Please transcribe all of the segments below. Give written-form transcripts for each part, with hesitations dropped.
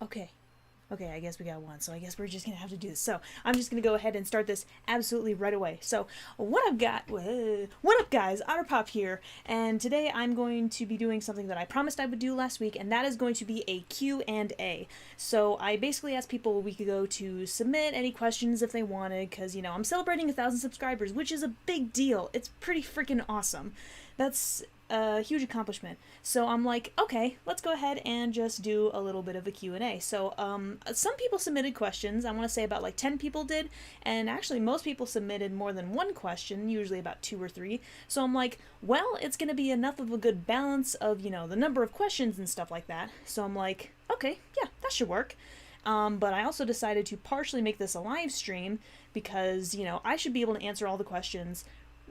Okay. Okay, I guess we got one, so I guess we're just gonna have to do this. So I'm just gonna go ahead and start this absolutely right away. So what up guys, Otterpop here, and today I'm going to be doing something that I promised I would do last week, and that is going to be a Q&A. So I basically asked people a week ago to submit any questions if they wanted, because, you know, I'm celebrating 1,000 subscribers, which is a big deal. It's pretty freaking awesome. That's a huge accomplishment. So I'm like, okay, let's go ahead and just do a little bit of a Q&A. So some people submitted questions. I want to say about like 10 people did, and actually most people submitted more than one question, usually about 2 or 3. So I'm like, well, it's going to be enough of a good balance of, you know, the number of questions and stuff like that. So I'm like, okay, yeah, that should work. But I also decided to partially make this a live stream because, you know, I should be able to answer all the questions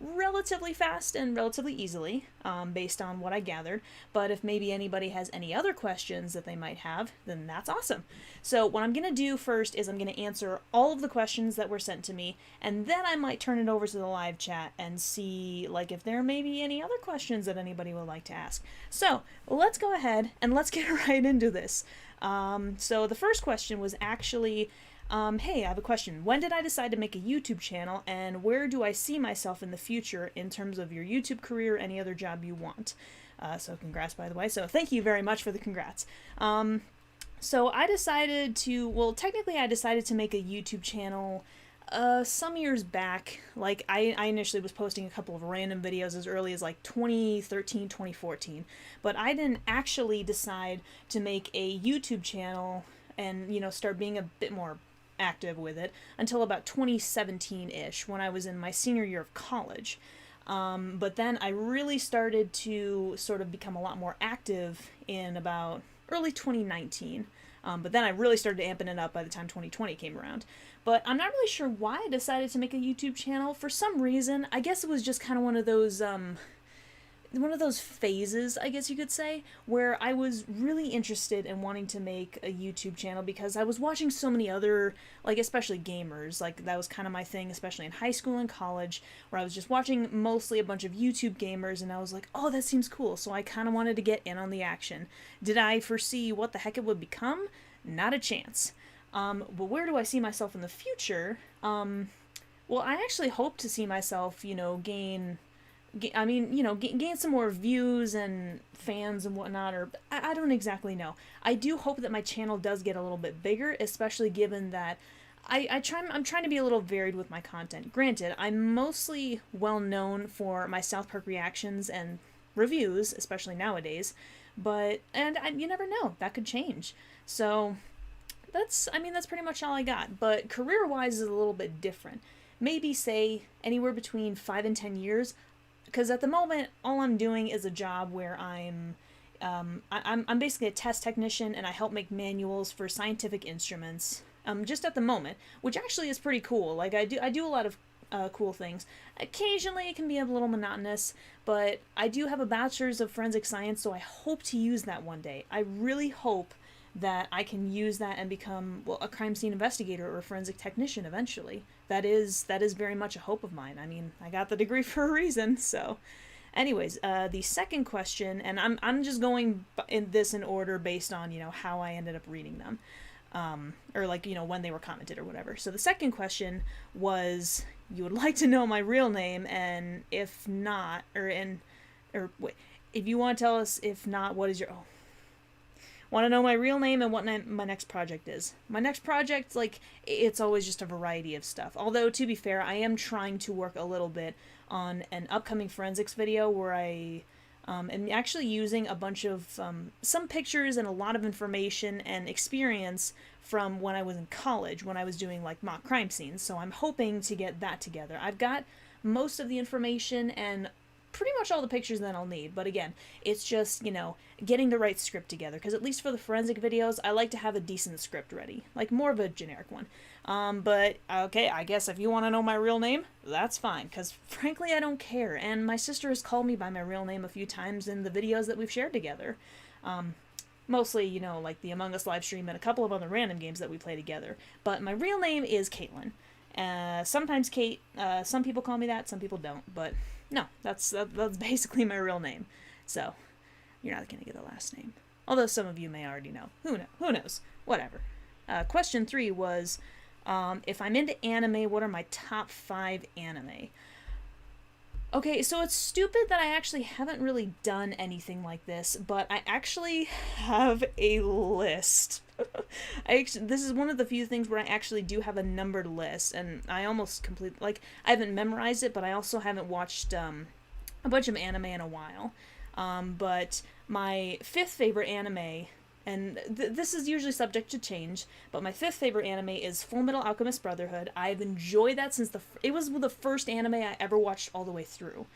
relatively fast and relatively easily, based on what I gathered. But if maybe anybody has any other questions that they might have, then that's awesome. So what I'm going to do first is I'm going to answer all of the questions that were sent to me, and then I might turn it over to the live chat and see like if there may be any other questions that anybody would like to ask. So let's go ahead and let's get right into this. So the first question was actually, hey, I have a question. When did I decide to make a YouTube channel, and where do I see myself in the future in terms of your YouTube career or any other job you want? So congrats, by the way. So thank you very much for the congrats. So I decided to, well, technically I decided to make a YouTube channel some years back. Like, I initially was posting a couple of random videos as early as like 2013, 2014. But I didn't actually decide to make a YouTube channel and, you know, start being a bit more active with it until about 2017-ish, when I was in my senior year of college. But then I really started to sort of become a lot more active in about early 2019. But then I really started amping it up by the time 2020 came around. But I'm not really sure why I decided to make a YouTube channel. For some reason, I guess it was just kind of one of those phases, I guess you could say, where I was really interested in wanting to make a YouTube channel because I was watching so many other, like, especially gamers. Like, that was kind of my thing, especially in high school and college, where I was just watching mostly a bunch of YouTube gamers, and I was like, oh, that seems cool. So I kind of wanted to get in on the action. Did I foresee what the heck it would become? Not a chance. But where do I see myself in the future? Well, I actually hope to see myself, you know, gain some more views and fans and whatnot, or I don't exactly know. I do hope that my channel does get a little bit bigger, especially given that I'm trying to be a little varied with my content. Granted, I'm mostly well known for my South Park reactions and reviews, especially nowadays, you never know, that could change. So that's pretty much all I got. But career-wise is a little bit different. Maybe say anywhere between 5 and 10 years. Because at the moment, all I'm doing is a job where I'm basically a test technician, and I help make manuals for scientific instruments. Just at the moment, which actually is pretty cool. Like, I do a lot of cool things. Occasionally, it can be a little monotonous, but I do have a bachelor's of forensic science, so I hope to use that one day. I really hope that I can use that and become, well, a crime scene investigator or a forensic technician eventually. That is very much a hope of mine. I mean, I got the degree for a reason. So anyways, the second question, and I'm just going in order based on, you know, how I ended up reading them, or like, you know, when they were commented or whatever. So the second question was, you would like to know my real name, and if not, if you want to tell us, if not, what is your, want to know my real name and what my next project is. My next project, like, it's always just a variety of stuff. Although, to be fair, I am trying to work a little bit on an upcoming forensics video where I am actually using a bunch of, some pictures and a lot of information and experience from when I was in college, when I was doing, like, mock crime scenes. So I'm hoping to get that together. I've got most of the information and pretty much all the pictures that I'll need, but again, it's just, you know, getting the right script together, because at least for the forensic videos, I like to have a decent script ready, like more of a generic one. But okay, I guess if you want to know my real name, that's fine, because frankly, I don't care, and my sister has called me by my real name a few times in the videos that we've shared together. Mostly, you know, like the Among Us live stream and a couple of other random games that we play together, but my real name is Caitlin. Sometimes Kate, some people call me that, some people don't, but no, that's basically my real name. So, You're not gonna get the last name. Although some of you may already know. Who knows? Whatever. Question 3 was, if I'm into anime, what are my top 5 anime? Okay, so it's stupid that I actually haven't really done anything like this, but I actually have a list. This is one of the few things where I actually do have a numbered list, and I almost like, I haven't memorized it, but I also haven't watched a bunch of anime in a while. But my 5th favorite anime, and this is usually subject to change, but my 5th favorite anime is Fullmetal Alchemist Brotherhood. I've enjoyed that since it was the first anime I ever watched all the way through.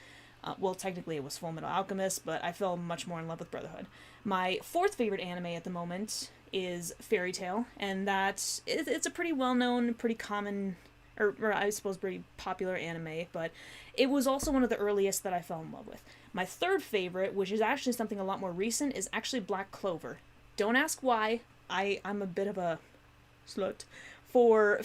Well, technically it was Fullmetal Alchemist, but I fell much more in love with Brotherhood. My 4th favorite anime at the moment is Fairy Tail, and it's a pretty well-known, pretty common, or I suppose pretty popular anime, but it was also one of the earliest that I fell in love with. My 3rd favorite, which is actually something a lot more recent, is actually Black Clover. Don't ask why. I'm a bit of a slut for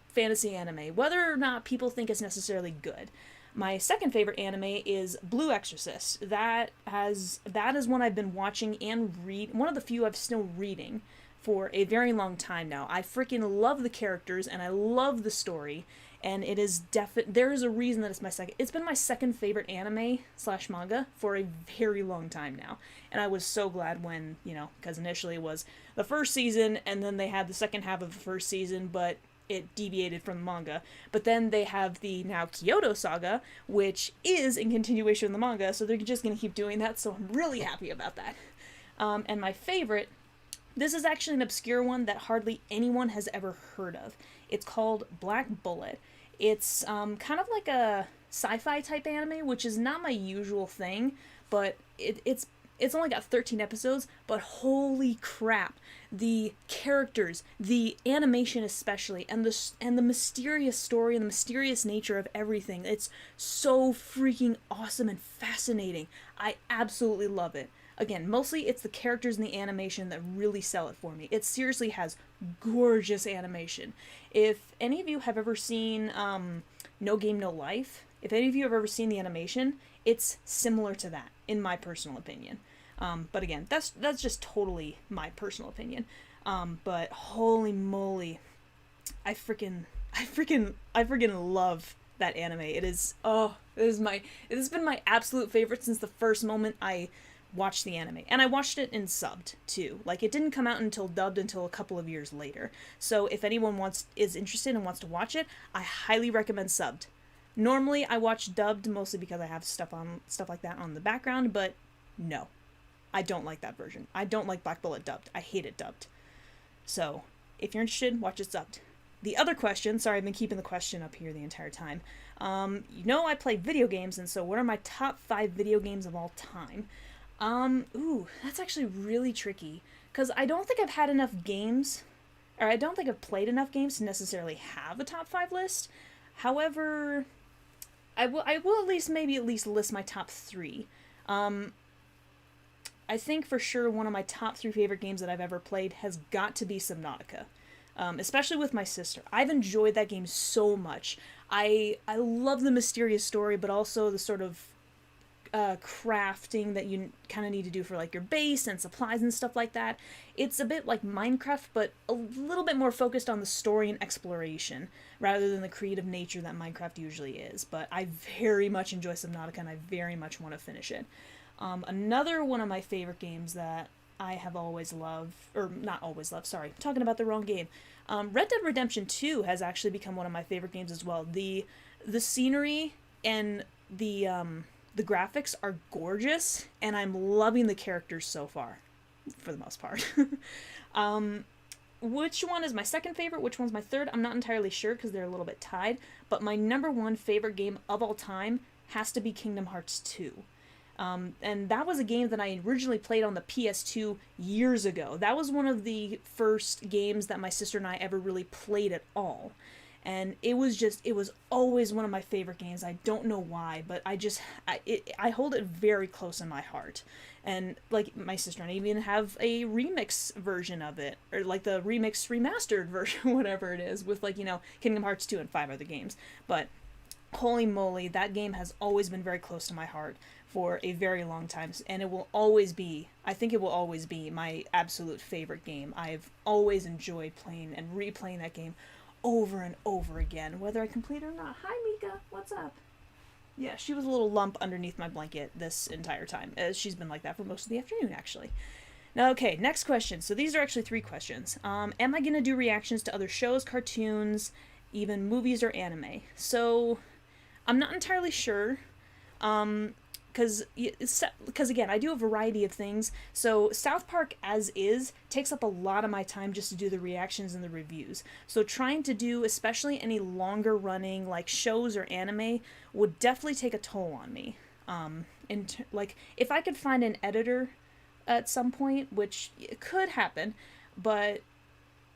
fantasy anime, whether or not people think it's necessarily good. My 2nd favorite anime is Blue Exorcist. That is one I've been watching and one of the few I've still reading for a very long time now. I freaking love the characters and I love the story, and it is there is a reason that it's been my 2nd favorite anime / manga for a very long time now. And I was so glad when, because initially it was the first season and then they had the second half of the first season, but it deviated from the manga. But then they have the now Kyoto Saga, which is in continuation of the manga, so they're just going to keep doing that, so I'm really happy about that. And my favorite, this is actually an obscure one that hardly anyone has ever heard of. It's called Black Bullet. It's kind of like a sci-fi type anime, which is not my usual thing, but it's only got 13 episodes, but holy crap, the characters, the animation especially, and the mysterious story and the mysterious nature of everything, it's so freaking awesome and fascinating. I absolutely love it. Again, mostly it's the characters and the animation that really sell it for me. It seriously has gorgeous animation. If any of you have ever seen No Game, No Life, if any of you have ever seen the animation, it's similar to that, in my personal opinion. But again, that's just totally my personal opinion. But holy moly, I freaking love that anime. It has been my absolute favorite since the first moment I watched the anime. And I watched it in subbed too. Like, it didn't come out until dubbed until a couple of years later. So if anyone is interested and wants to watch it, I highly recommend subbed. Normally I watch dubbed mostly because I have stuff like that on the background, but no. I don't like that version. I don't like Black Bullet dubbed. I hate it dubbed. So, if you're interested, watch it subbed. The other question, sorry, I've been keeping the question up here the entire time. I play video games, and so what are my top 5 video games of all time? That's actually really tricky, because I don't think I've had enough games, or I don't think I've played enough games to necessarily have a top 5 list. However, I will at least list my top 3. I think for sure one of my top 3 favorite games that I've ever played has got to be Subnautica. Especially with my sister. I've enjoyed that game so much. I love the mysterious story, but also the sort of crafting that you kind of need to do for like your base and supplies and stuff like that. It's a bit like Minecraft, but a little bit more focused on the story and exploration rather than the creative nature that Minecraft usually is. But I very much enjoy Subnautica and I very much want to finish it. Another one of my favorite games that I have always loved, or not always loved, sorry, I'm talking about the wrong game. Red Dead Redemption 2 has actually become one of my favorite games as well. The scenery and the graphics are gorgeous, and I'm loving the characters so far, for the most part. Which one is my 2nd favorite? Which one's my 3rd? I'm not entirely sure because they're a little bit tied, but my number 1 favorite game of all time has to be Kingdom Hearts 2. And that was a game that I originally played on the PS2 years ago. That was one of the first games that my sister and I ever really played at all. And it was always one of my favorite games. I don't know why, but I hold it very close in my heart. And like my sister and I even have a remix version of it, or like the remix remastered version, whatever it is, with Kingdom Hearts 2 and 5 other games. But holy moly, that game has always been very close to my heart for a very long time, and it will always be, I think it will always be my absolute favorite game. I've always enjoyed playing and replaying that game over and over again, whether I complete it or not. Hi, Mika. What's up? Yeah, she was a little lump underneath my blanket this entire time. She's been like that for most of the afternoon, actually. Now, okay, next question. So these are actually 3 questions. Am I going to do reactions to other shows, cartoons, even movies or anime? So I'm not entirely sure. Because again, I do a variety of things. So South Park as is takes up a lot of my time just to do the reactions and the reviews. So trying to do especially any longer running like shows or anime would definitely take a toll on me. Like if I could find an editor at some point, which could happen, but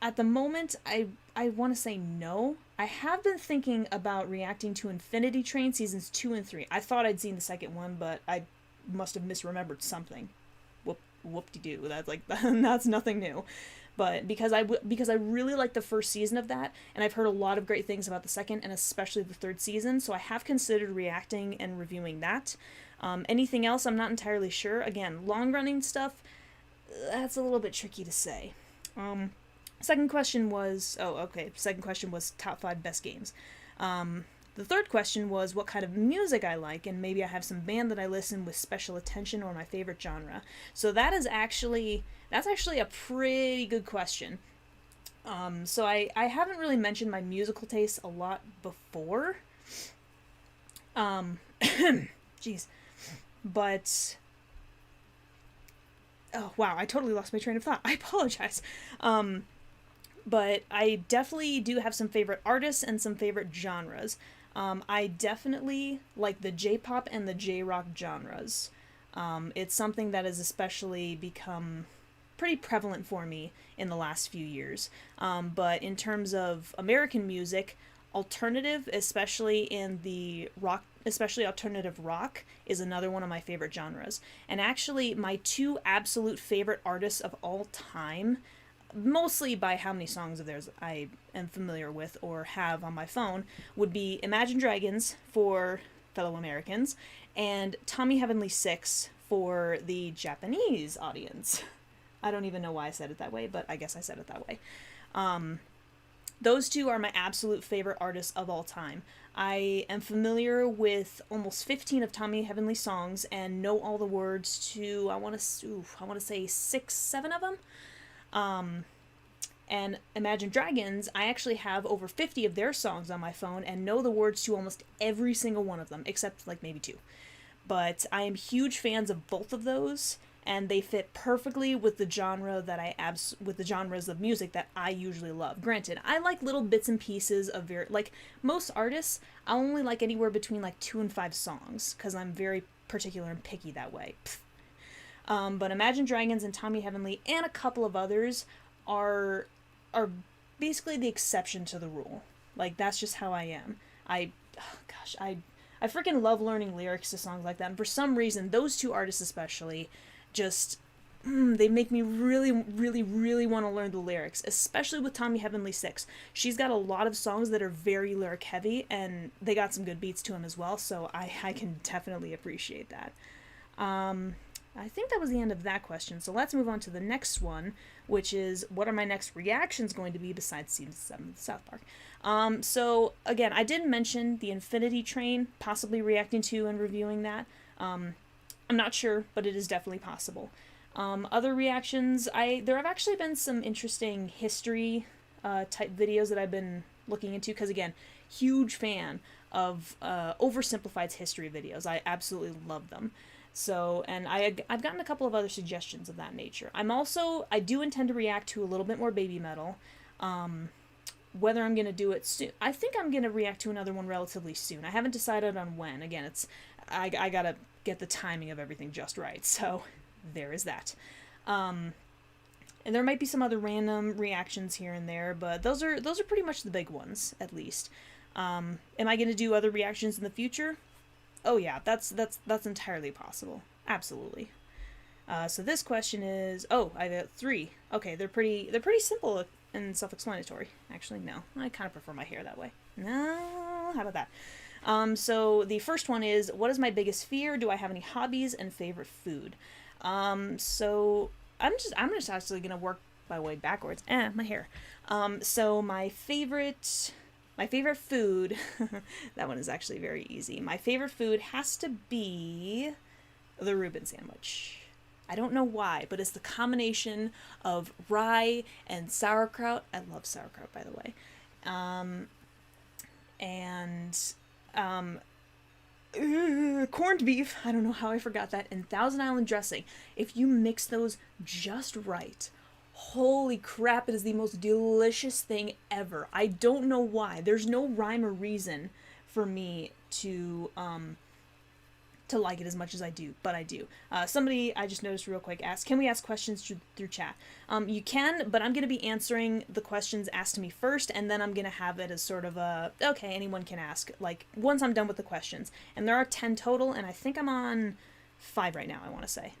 at the moment I want to say no. I have been thinking about reacting to Infinity Train seasons 2 and 3. I thought I'd seen the second one, but I must have misremembered something. Whoop-de-doo. That's like that's nothing new. But because I really like the first season of that, and I've heard a lot of great things about the second and especially the third season, so I have considered reacting and reviewing that. Anything else, I'm not entirely sure. Again, long-running stuff, that's a little bit tricky to say. Second question was top 5 best games. The third question was what kind of music I like, and maybe I have some band that I listen with special attention or my favorite genre. So that's actually a pretty good question. So I haven't really mentioned my musical tastes a lot before. Jeez. But oh wow, I totally lost my train of thought. I apologize. But I definitely do have some favorite artists and some favorite genres. I definitely like the J-pop and the J-rock genres. It's something that has especially become pretty prevalent for me in the last few years. But in terms of American music, alternative, especially in the rock, especially alternative rock, is another one of my favorite genres. And actually, my 2 absolute favorite artists of all time, mostly by how many songs of theirs I am familiar with or have on my phone, would be Imagine Dragons for fellow Americans and Tommy Heavenly Six for the Japanese audience. I don't even know why I said it that way, but I guess I said it that way. Those 2 are my absolute favorite artists of all time. I am familiar with almost 15 of Tommy Heavenly songs and know all the words to, I want to say 6, 7 of them. And Imagine Dragons, I actually have over 50 of their songs on my phone and know the words to almost every single one of them, except like maybe 2. But I am huge fans of both of those, and they fit perfectly with the genre that with the genres of music that I usually love. Granted, I like little bits and pieces of like most artists, I only like anywhere between like 2 and 5 songs, because I'm very particular and picky that way. But Imagine Dragons and Tommy Heavenly and a couple of others are basically the exception to the rule. Like, that's just how I am. I freaking love learning lyrics to songs like that, and for some reason, those 2 artists especially, just, they make me really, really, really want to learn the lyrics, especially with Tommy Heavenly Six. She's got a lot of songs that are very lyric heavy, and they got some good beats to them as well, so I can definitely appreciate that. I think that was the end of that question, so let's move on to the next one, which is, what are my next reactions going to be besides Season 7 of South Park? So, again, I did mention the Infinity Train, possibly reacting to and reviewing that. I'm not sure, but it is definitely possible. Other reactions, there have actually been some interesting history type videos that I've been looking into, because, again, huge fan of oversimplified history videos. I absolutely love them. So, and I've gotten a couple of other suggestions of that nature. I do intend to react to a little bit more Babymetal. Whether I'm going to do it soon, I think I'm going to react to another one relatively soon. I haven't decided on when. Again, I gotta get the timing of everything just right, so there is that. And there might be some other random reactions here and there, but those are pretty much the big ones, at least. Am I going to do other reactions in the future? Oh yeah, that's entirely possible. Absolutely. So this question is, I got 3. Okay, they're pretty simple and self-explanatory. Actually, no. I kind of prefer my hair that way. No, how about that? So the first one is, what is my biggest fear? Do I have any hobbies and favorite food? So I'm just actually gonna work my way backwards. My hair. So my favorite food, that one is actually very easy. My favorite food has to be the Reuben sandwich. I don't know why, but it's the combination of rye and sauerkraut. I love sauerkraut, by the way. And corned beef. I don't know how I forgot that. And Thousand Island dressing. If you mix those just right, holy crap, it is the most delicious thing ever. I don't know why. There's no rhyme or reason for me to like it as much as I do, but I do. Somebody I just noticed real quick asked, can we ask questions through chat? You can, but I'm going to be answering the questions asked to me first, and then I'm going to have it as sort of a, okay, anyone can ask, like, once I'm done with the questions. And there are 10 total, and I think I'm on 5 right now, I want to say.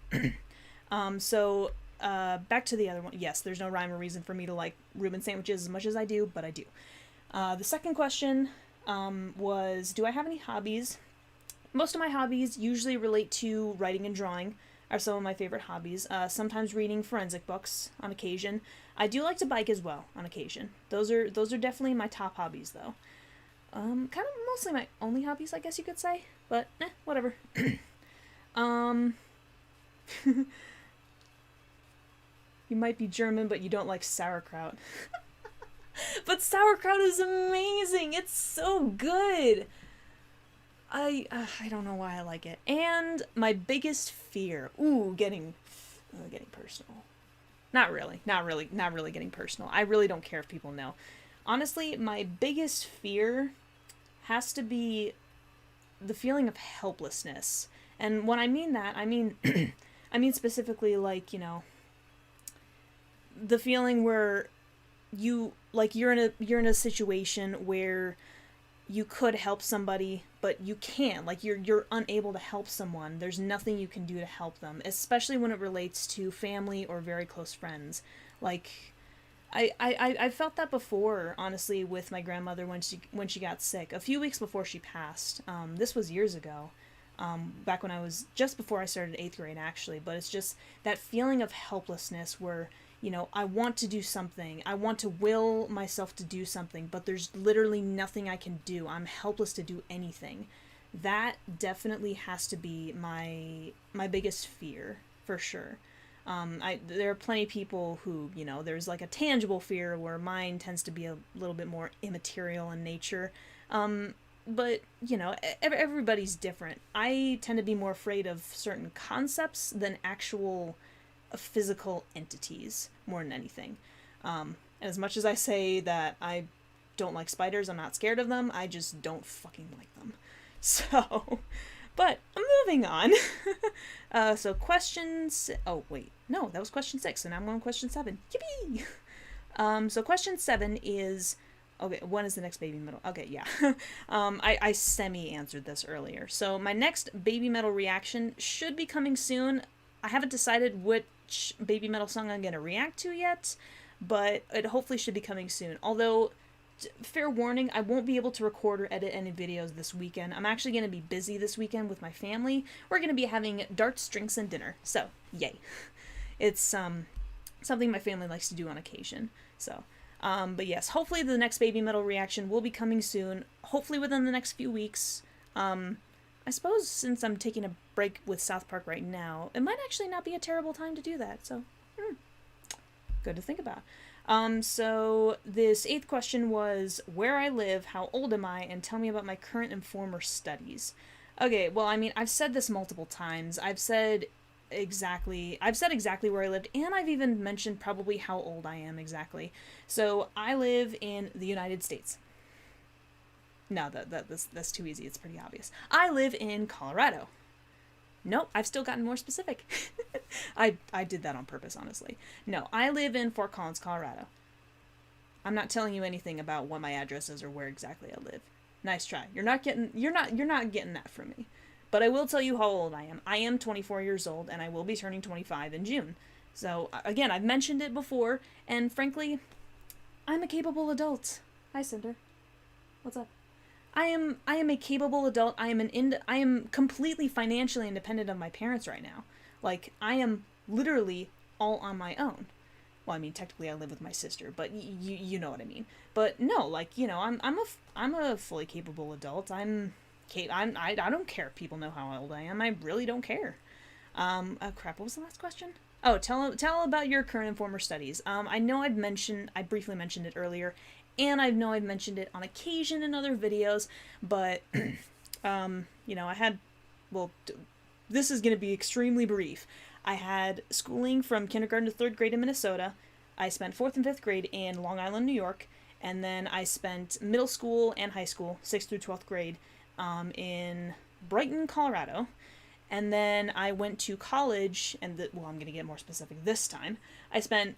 So back to the other one. Yes, there's no rhyme or reason for me to like Reuben sandwiches as much as I do, but I do. The second question was, do I have any hobbies? Most of my hobbies usually relate to writing and drawing, are some of my favorite hobbies. Sometimes reading forensic books on occasion. I do like to bike as well on occasion. Those are definitely my top hobbies though. Kind of mostly my only hobbies, I guess you could say, but whatever. You might be German, but you don't like sauerkraut. But sauerkraut is amazing. It's so good. I don't know why I like it. And my biggest fear. Getting personal. Not really getting personal. I really don't care if people know. Honestly, my biggest fear has to be the feeling of helplessness. And when I mean that, I mean I mean specifically like, the feeling where you're in a situation where you could help somebody, but you can't. Like, you're unable to help someone. There's nothing you can do to help them, especially when it relates to family or very close friends. Like, I felt that before, honestly, with my grandmother when she got sick. A few weeks before she passed. This was years ago. Back when I was just before I started 8th grade, actually. But it's just that feeling of helplessness where, I want to do something. I want to will myself to do something, but there's literally nothing I can do. I'm helpless to do anything. That definitely has to be my biggest fear, for sure. There are plenty of people who, there's like a tangible fear where mine tends to be a little bit more immaterial in nature. But, everybody's different. I tend to be more afraid of certain concepts than actual physical entities more than anything. As much as I say that I don't like spiders, I'm not scared of them, I just don't fucking like them. So, but moving on. So questions. Oh wait, no, that was question 6, so now I'm on question 7. Yippee! So question 7 is. Okay, when is the next Babymetal? Okay, yeah. I semi-answered this earlier. So my next Babymetal reaction should be coming soon. I haven't decided which Babymetal song I'm going to react to yet, but it hopefully should be coming soon. Although, fair warning, I won't be able to record or edit any videos this weekend. I'm actually going to be busy this weekend with my family. We're going to be having darts, drinks, and dinner. So, yay. It's something my family likes to do on occasion. So, but yes, hopefully the next Babymetal reaction will be coming soon. Hopefully within the next few weeks. I suppose since I'm taking a break with South Park right now, it might actually not be a terrible time to do that, so good to think about. So this 8th question was, where I live, how old am I, and tell me about my current and former studies. Okay, well, I mean, I've said this multiple times. I've said exactly where I lived, and I've even mentioned probably how old I am exactly. So I live in the United States. No, that's too easy. It's pretty obvious. I live in Colorado. Nope, I've still gotten more specific. I did that on purpose, honestly. No, I live in Fort Collins, Colorado. I'm not telling you anything about what my address is or where exactly I live. Nice try. You're not getting that from me. But I will tell you how old I am. I am 24 years old, and I will be turning 25 in June. So, again, I've mentioned it before, and frankly, I'm a capable adult. Hi, Cinder. What's up? I am a capable adult. I am completely financially independent of my parents right now. Like, I am literally all on my own. Well, I mean, technically I live with my sister, but you know what I mean. But no, like, you know, I'm a fully capable adult. I don't care if people know how old I am. I really don't care. Oh crap, what was the last question? Oh, tell about your current and former studies. I briefly mentioned it earlier, and I know I've mentioned it on occasion in other videos, but you know, well, this is going to be extremely brief. I had schooling from kindergarten to third grade in Minnesota. I spent fourth and fifth grade in Long Island, New York, and then I spent middle school and high school, 6th through 12th grade, in Brighton, Colorado. And then I went to college, well, I'm going to get more specific this time. I spent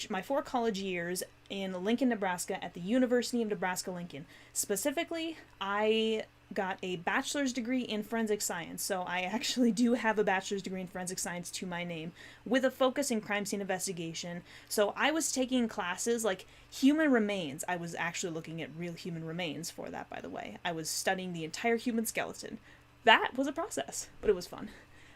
my 4 college years in Lincoln, Nebraska at the University of Nebraska-Lincoln. Specifically, I got a bachelor's degree in forensic science, so I actually do have a bachelor's degree in forensic science to my name, with a focus in crime scene investigation. So I was taking classes like human remains. I was actually looking at real human remains for that, by the way. I was studying the entire human skeleton. That was a process, but it was fun.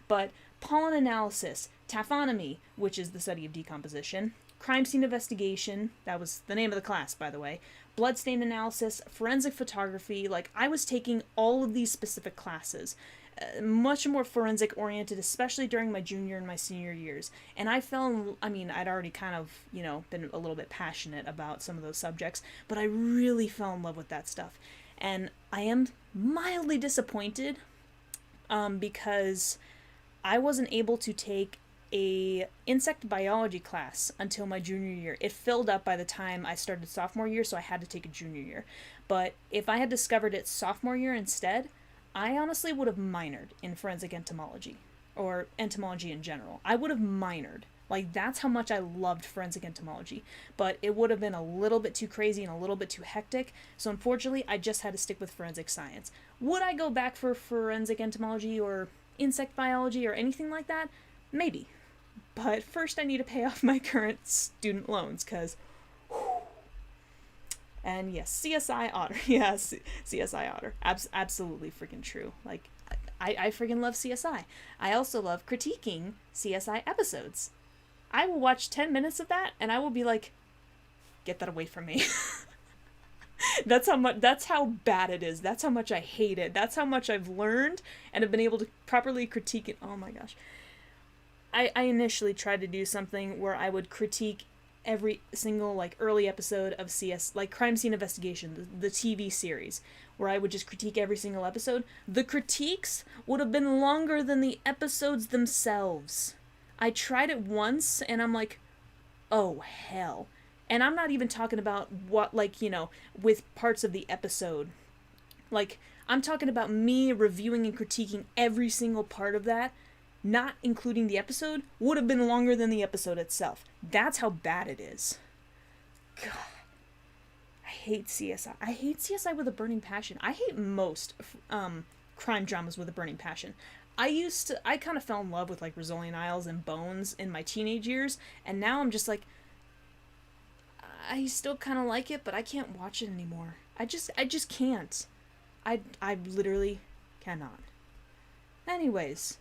But pollen analysis, taphonomy, which is the study of decomposition, crime scene investigation, that was the name of the class, by the way, bloodstain analysis, forensic photography, like, I was taking all of these specific classes, much more forensic oriented, especially during my junior and my senior years. And I'd already kind of, you know, been a little bit passionate about some of those subjects, but I really fell in love with that stuff. And I am mildly disappointed, because I wasn't able to take a insect biology class until my junior year. It filled up by the time I started sophomore year, so I had to take a junior year. But if I had discovered it sophomore year instead, I honestly would have minored in forensic entomology, or entomology in general. I would have minored. Like, that's how much I loved forensic entomology. But it would have been a little bit too crazy and a little bit too hectic, so unfortunately I just had to stick with forensic science. Would I go back for forensic entomology or insect biology or anything like that? Maybe. But first I need to pay off my current student loans, because... And yes, CSI Otter. Yes, CSI Otter. Absolutely freaking true. Like, I freaking love CSI. I also love critiquing CSI episodes. I will watch 10 minutes of that, and I will be like, get that away from me. That's how bad it is. That's how much I hate it. That's how much I've learned and have been able to properly critique it. Oh my gosh. I initially tried to do something where I would critique every single, like, early episode of like, Crime Scene Investigation, the TV series, where I would just critique every single episode. The critiques would have been longer than the episodes themselves. I tried it once, and I'm like, oh, hell. And I'm not even talking about what, like, you know, with parts of the episode. Like, I'm talking about me reviewing and critiquing every single part of that, not including the episode, would have been longer than the episode itself. That's how bad it is. God. I hate CSI. I hate CSI with a burning passion. I hate most crime dramas with a burning passion. I kind of fell in love with, like, Rizzolian Isles and Bones in my teenage years, and now I'm just like, I still kind of like it, but I can't watch it anymore. I just can't. I literally cannot. Anyways,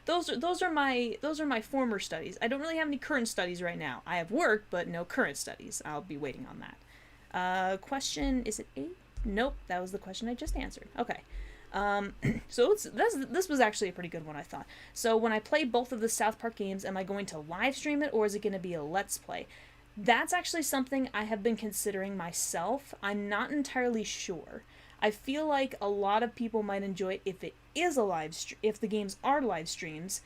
those are my former studies. I don't really have any current studies right now. I have work, but no current studies. I'll be waiting on that. Question, is it 8? Nope, that was the question I just answered. Okay. So this was actually a pretty good one, I thought. So when I play both of the South Park games, am I going to live stream it, or is it going to be a Let's Play? That's actually something I have been considering myself. I'm not entirely sure. I feel like a lot of people might enjoy it if it is a if the games are live streams.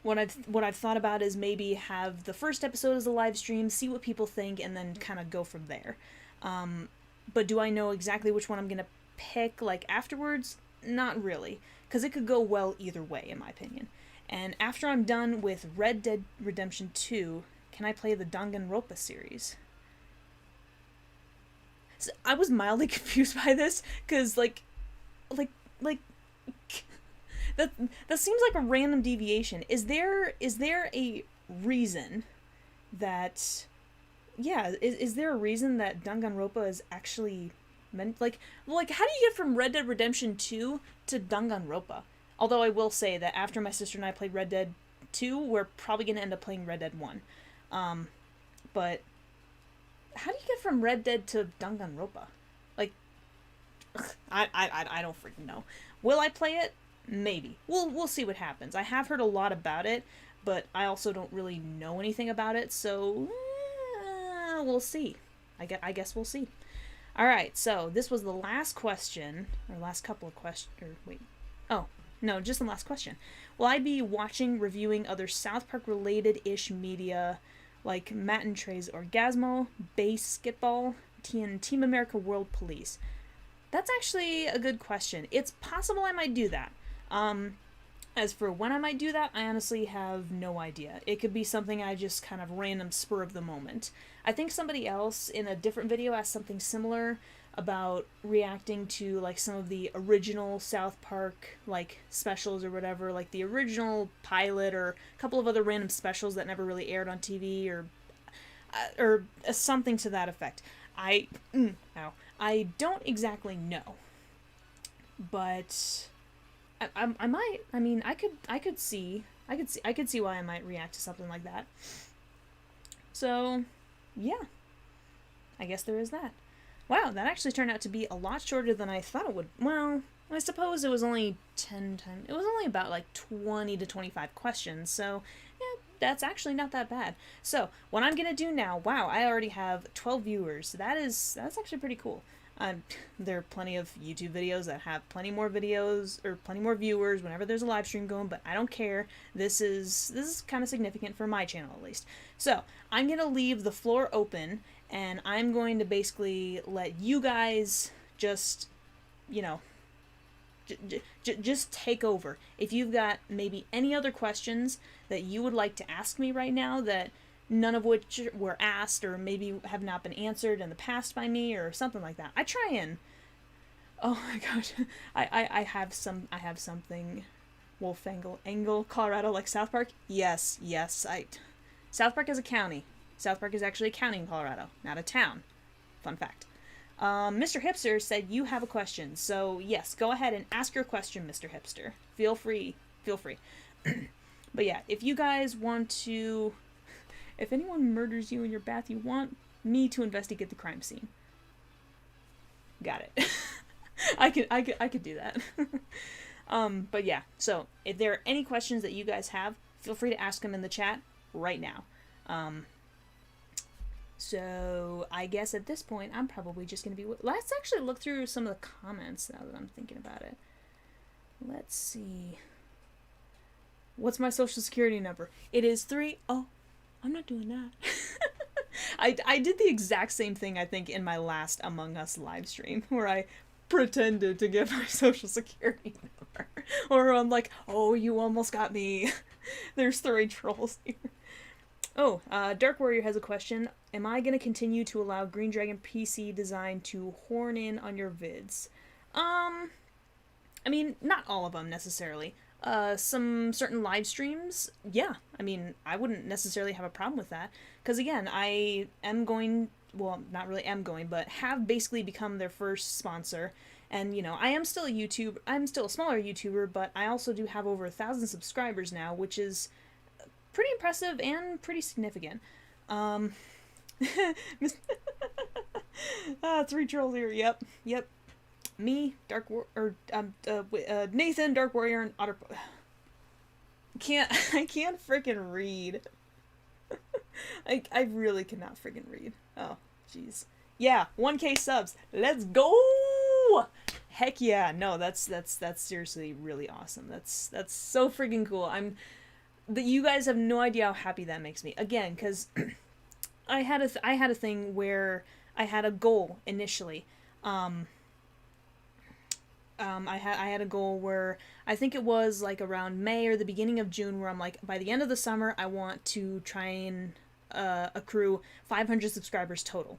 What I've thought about is maybe have the first episode as a live stream, see what people think, and then kind of go from there. But do I know exactly which one I'm gonna pick, like, afterwards? Not really, because it could go well either way, in my opinion. And after I'm done with Red Dead Redemption 2, can I play the Danganronpa series? So I was mildly confused by this, because, like, that seems like a random deviation. Is there a reason that, yeah, is there a reason that Danganronpa is actually Like how do you get from Red Dead Redemption 2 to Danganronpa? Although I will say that after my sister and I played Red Dead 2, we're probably going to end up playing Red Dead 1. But how do you get from Red Dead to Danganronpa? Like, I don't freaking know. Will I play it? Maybe. We'll see what happens. I have heard a lot about it, but I also don't really know anything about it, so we'll see. I guess we'll see. Alright, so this was the last question, or last couple of questions, or wait. Oh, no, just the last question. Will I be watching, reviewing other South Park related-ish media like Matt and Trey's Orgasmo, Basketball, Team America World Police? That's actually a good question. It's possible I might do that. As for when I might do that, I honestly have no idea. It could be something I just kind of random spur of the moment. I think somebody else in a different video asked something similar about reacting to like some of the original South Park like specials or whatever, like the original pilot or a couple of other random specials that never really aired on TV or something to that effect. I don't exactly know, but I might. I mean, I could see why I might react to something like that. So, yeah. I guess there is that. Wow, that actually turned out to be a lot shorter than I thought it would. Well, I suppose it was only 10 times. It was only about like 20 to 25 questions. So, yeah, that's actually not that bad. So, what I'm going to do now, wow, I already have 12 viewers. That's actually pretty cool. There are plenty of YouTube videos that have plenty more videos or plenty more viewers whenever there's a live stream going, but I don't care. This is kind of significant for my channel at least. So I'm gonna leave the floor open, and I'm going to basically let you guys just, you know, just take over. If you've got maybe any other questions that you would like to ask me right now that none of which were asked or maybe have not been answered in the past by me or something like that. I try and... Oh my gosh. I have something... Wolfangle, Colorado, like South Park? Yes. South Park is a county. South Park is actually a county in Colorado, not a town. Fun fact. Mr. Hipster said you have a question. So yes, go ahead and ask your question, Mr. Hipster. Feel free. But yeah, if you guys want to... If anyone murders you in your bath, you want me to investigate the crime scene. Got it. I could do that. But yeah, so if there are any questions that you guys have, feel free to ask them in the chat right now. So I guess at this point, I'm probably just going to be... Let's actually look through some of the comments now that I'm thinking about it. Let's see. What's my social security number? It is 3... Oh. I'm not doing that. I did the exact same thing, I think, in my last Among Us live stream, where I pretended to give my social security number. Or I'm like, oh, you almost got me. There's 3 trolls here. Oh, Dark Warrior has a question. Am I going to continue to allow Green Dragon PC design to horn in on your vids? I mean, not all of them, necessarily. Some certain live streams, yeah. I mean, I wouldn't necessarily have a problem with that. Because again, I am going, well, not really am going, but have basically become their first sponsor. And, you know, I'm still a smaller YouTuber, but I also do have over 1,000 subscribers now, which is pretty impressive and pretty significant. 3 trolls here, yep. Me, Nathan, Dark Warrior, and Otter. I can't freaking read. I really cannot freaking read. Oh, jeez. Yeah, 1K subs. Let's go! Heck yeah! No, that's seriously really awesome. That's so freaking cool. You guys have no idea how happy that makes me. Again, because I had a thing where I had a goal initially. I had a goal where I think it was like around May or the beginning of June, where I'm like, by the end of the summer, I want to try and accrue 500 subscribers total.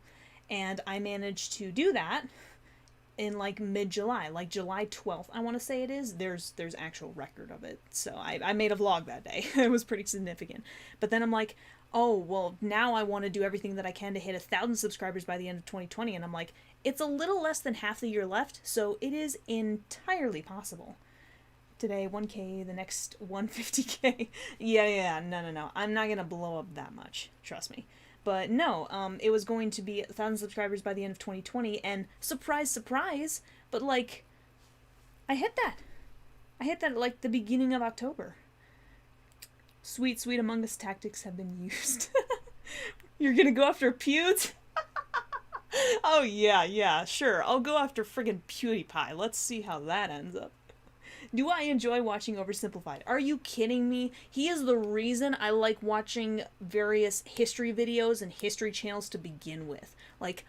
And I managed to do that in like mid-July, like July 12th, I want to say it is. There's actual record of it. So I made a vlog that day. It was pretty significant. But then I'm like, oh, well, now I want to do everything that I can to hit 1,000 subscribers by the end of 2020. And I'm like, it's a little less than half the year left, so it is entirely possible. Today, 1K, the next 150K. Yeah, no. I'm not going to blow up that much. Trust me. But no, it was going to be 1,000 subscribers by the end of 2020, and surprise, surprise, but like, I hit that. I hit that at like the beginning of October. Sweet, sweet Among Us tactics have been used. You're gonna go after Pewds? Oh yeah, sure. I'll go after friggin' PewDiePie. Let's see how that ends up. Do I enjoy watching Oversimplified? Are you kidding me? He is the reason I like watching various history videos and history channels to begin with. Like,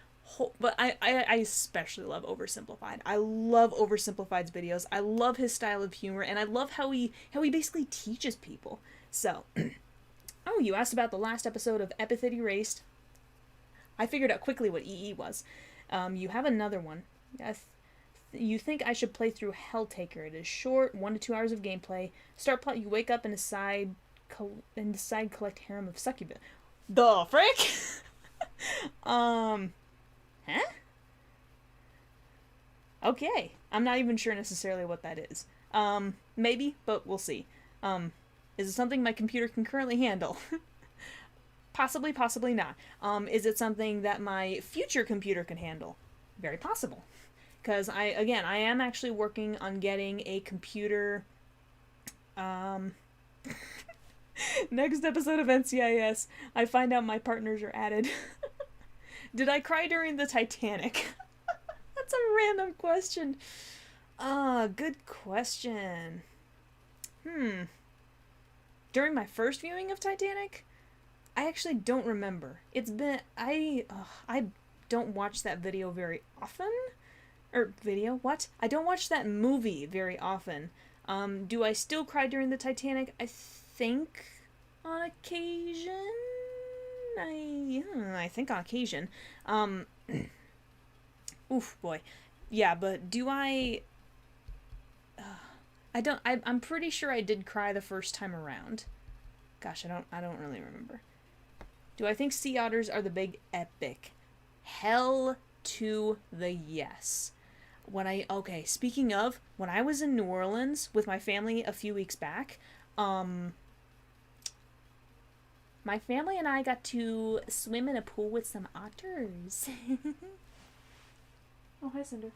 but I especially love Oversimplified. I love Oversimplified's videos. I love his style of humor, and I love how he basically teaches people. So, oh, you asked about the last episode of Epithet Erased. I figured out quickly what EE was. You have another one. You think I should play through Helltaker. It is short, 1 to 2 hours of gameplay. Start plot, you wake up and decide collect harem of succubus. The frick? Huh? Okay. I'm not even sure necessarily what that is. Maybe, but we'll see. Is it something my computer can currently handle? Possibly, possibly not. Is it something that my future computer can handle? Very possible. Because I am actually working on getting a computer. Next episode of NCIS, I find out my partners are added. Did I cry during the Titanic? That's a random question. Good question. During my first viewing of Titanic, I actually don't remember. It's been I don't watch that video very often. I don't watch that movie very often. Do I still cry during the Titanic? I think on occasion. I think on occasion. Oof, boy. Yeah, but do I... I'm pretty sure I did cry the first time around. Gosh, I don't really remember. Do I think sea otters are the big epic? Hell to the yes. Speaking of, when I was in New Orleans with my family a few weeks back, my family and I got to swim in a pool with some otters. Oh, hi, Cinder.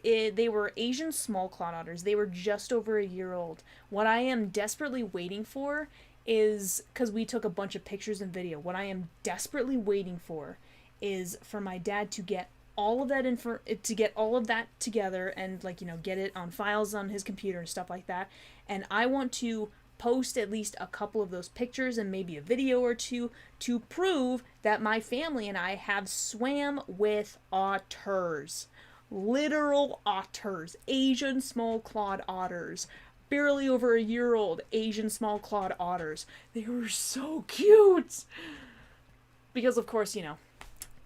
They were Asian small-clawed otters. They were just over a year old. What I am desperately waiting for is, because we took a bunch of pictures and video, what I am desperately waiting for is for my dad to get all of that together and, like, you know, get it on files on his computer and stuff like that. And I want to post at least a couple of those pictures and maybe a video or two to prove that my family and I have swam with otters. Literal otters. Asian small-clawed otters. Barely over a year old Asian small-clawed otters. They were so cute! Because, of course, you know,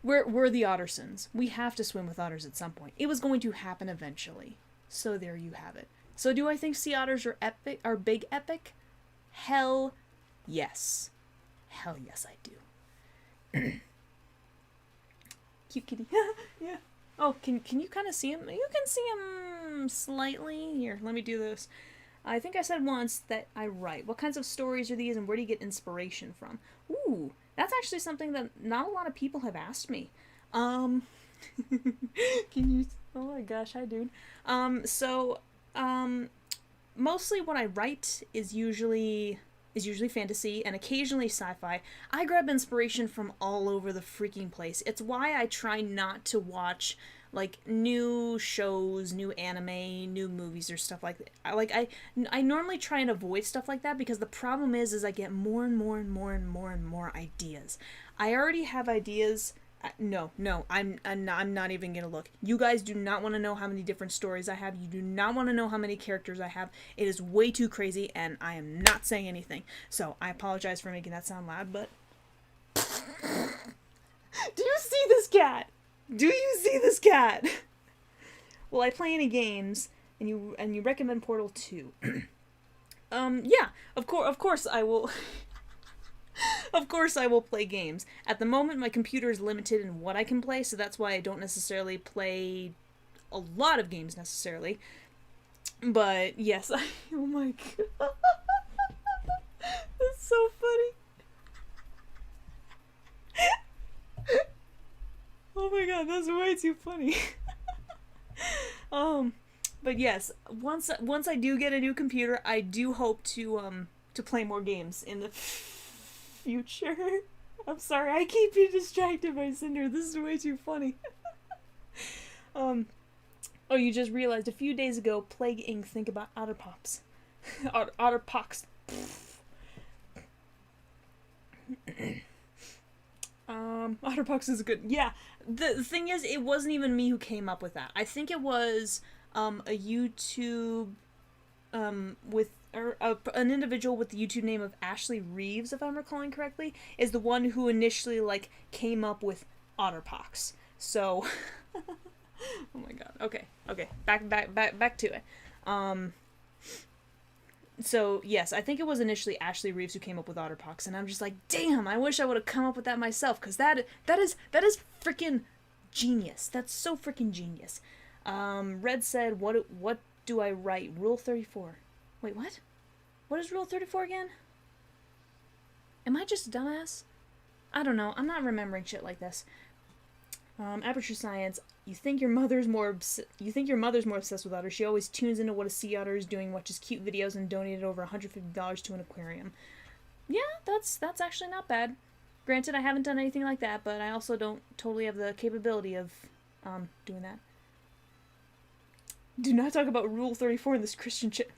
we're the Ottersons. We have to swim with otters at some point. It was going to happen eventually. So there you have it. So do I think sea otters are big epic? Hell yes. Hell yes, I do. Cute kitty. Yeah. Oh, can you kind of see him? You can see him slightly. Here, let me do this. I think I said once that I write. What kinds of stories are these, and where do you get inspiration from? Ooh, that's actually something that not a lot of people have asked me. Can you... Oh my gosh, hi, dude. Mostly what I write is usually fantasy and occasionally sci-fi. I grab inspiration from all over the freaking place. It's why I try not to watch, like, new shows, new anime, new movies or stuff like that. I normally try and avoid stuff like that because the problem is I get more and more ideas. I already have ideas. No, I'm not even gonna look. You guys do not want to know how many different stories I have. You do not want to know how many characters I have. It is way too crazy, and I am not saying anything. So I apologize for making that sound loud, but... Do you see this cat? Do you see this cat? Well, I play any games, and you recommend Portal 2. Yeah, of course I will... Of course I will play games. At the moment, my computer is limited in what I can play, so that's why I don't necessarily play a lot of games necessarily. But yes, oh my god. That's so funny. Oh my god, that's way too funny. But yes, once I do get a new computer, I do hope to play more games in the future. I'm sorry, I keep being distracted by Cinder. This is way too funny. Oh, you just realized a few days ago, Plague Inc. think about Otter Pops. Otter Pox. Otterbox is good. Yeah, the thing is, it wasn't even me who came up with that. I think it was a YouTube with an individual with the YouTube name of Ashley Reeves, if I'm recalling correctly, is the one who initially like came up with Otterpox. So, oh my god. Okay, back to it. So yes, I think it was initially Ashley Reeves who came up with Otterpox, and I'm just like, damn, I wish I would have come up with that myself, because that is freaking genius. That's so freaking genius. Red said, what do I write? Rule 34. Wait, what? What is Rule 34 again? Am I just a dumbass? I don't know. I'm not remembering shit like this. Aperture Science. You think your mother's more obsessed with otters? She always tunes into what a sea otter is doing, watches cute videos, and donated over $150 to an aquarium. Yeah, that's actually not bad. Granted, I haven't done anything like that, but I also don't totally have the capability of doing that. Do not talk about Rule 34 in this Christian shit.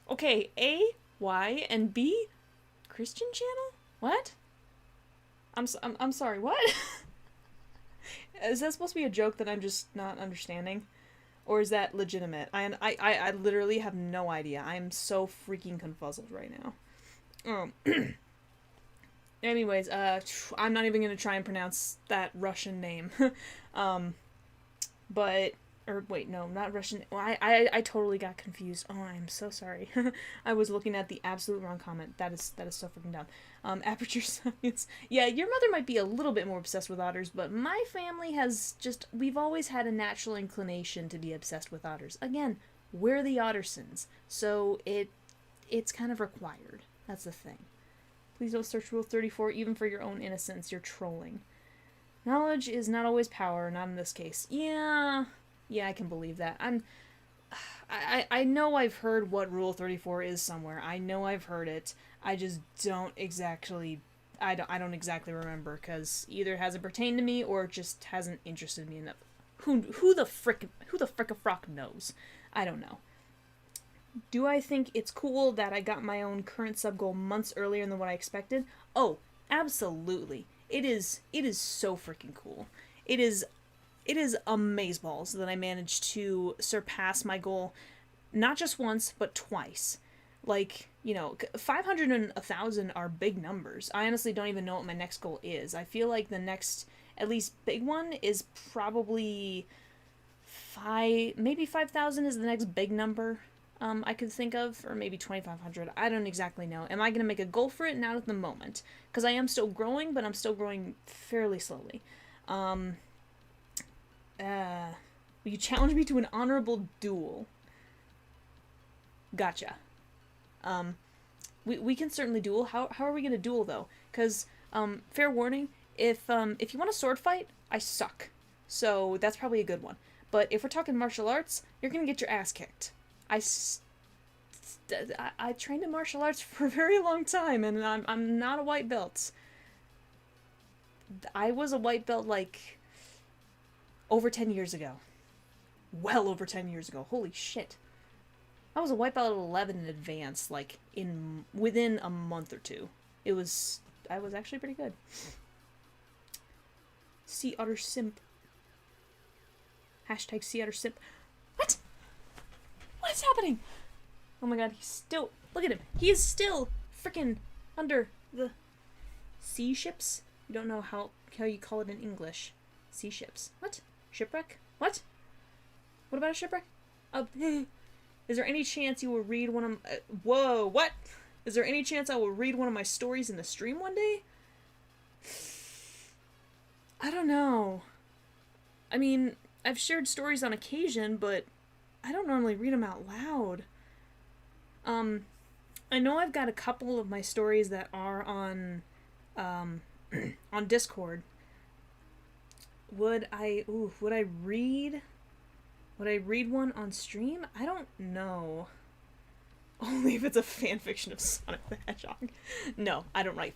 Okay, A, Y, and B? Christian channel? What? I'm sorry, what? Is that supposed to be a joke that I'm just not understanding? Or is that legitimate? I literally have no idea. I'm so freaking confuzzled right now. Anyways, I'm not even gonna try and pronounce that Russian name. But, or wait, no, not Russian. Well, I totally got confused. Oh, I'm so sorry. I was looking at the absolute wrong comment. That is so freaking dumb. Aperture Science. Yeah, your mother might be a little bit more obsessed with otters, but my family has we've always had a natural inclination to be obsessed with otters. Again, we're the Ottersons, so it's kind of required. That's the thing. Please don't search Rule 34, even for your own innocence. You're trolling. Knowledge is not always power, not in this case. Yeah, I can believe that. I know I've heard what Rule 34 is somewhere. I know I've heard it. I just don't exactly... I don't exactly remember, because either it hasn't pertained to me, or it just hasn't interested me enough. Who the frick a frock knows? I don't know. Do I think it's cool that I got my own current sub goal months earlier than what I expected? Oh, absolutely. It is so freaking cool. It is amazeballs that I managed to surpass my goal not just once, but twice. Like, 500 and 1,000 are big numbers. I honestly don't even know what my next goal is. I feel like the next, at least big one, is probably maybe 5,000 is the next big number I could think of, or maybe 2,500. I don't exactly know. Am I going to make a goal for it? Not at the moment, because I am still growing, but I'm still growing fairly slowly. Will you challenge me to an honorable duel? Gotcha. We can certainly duel. How are we gonna duel though? Because fair warning, if you want a sword fight, I suck. So that's probably a good one. But if we're talking martial arts, you're gonna get your ass kicked. I trained in martial arts for a very long time, and I'm not a white belt. I was a white belt like over 10 years ago. Well over 10 years ago. Holy shit. I was a white belt at 11 in advance, like within a month or two. I was actually pretty good. Sea Otter Simp. Hashtag Sea Otter Simp. What? What is happening? Oh my god, look at him. He is still freaking under the sea ships. You don't know how you call it in English. Sea ships. What? Shipwreck? What? What about a shipwreck? Is there any chance you will read one of... whoa, what? Is there any chance I will read one of my stories in the stream one day? I don't know. I mean, I've shared stories on occasion, but I don't normally read them out loud. I know I've got a couple of my stories that are on, on Discord. Would I read one on stream? I don't know. Only if it's a fan fiction of Sonic the Hedgehog. No, I don't write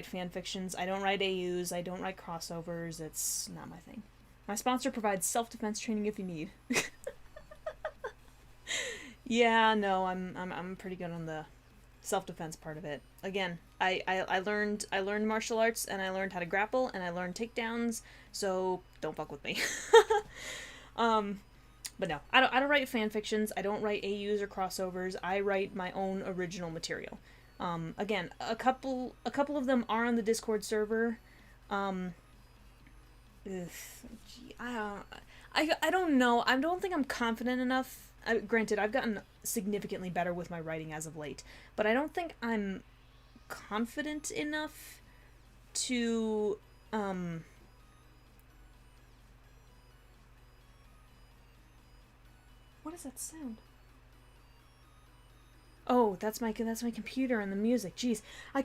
fan fictions. I don't write AUs. I don't write crossovers. It's not my thing. My sponsor provides self-defense training if you need. Yeah, no, I'm pretty good on the self-defense part of it. Again, I learned martial arts, and I learned how to grapple, and I learned takedowns, so don't fuck with me. But no, I don't write fan fictions. I don't write AUs or crossovers. I write my own original material. Again, a couple of them are on the Discord server. I don't know. I don't think I'm confident enough. Granted, I've gotten significantly better with my writing as of late, but I don't think I'm confident enough to what is that sound? Oh, that's my computer and the music. Jeez, I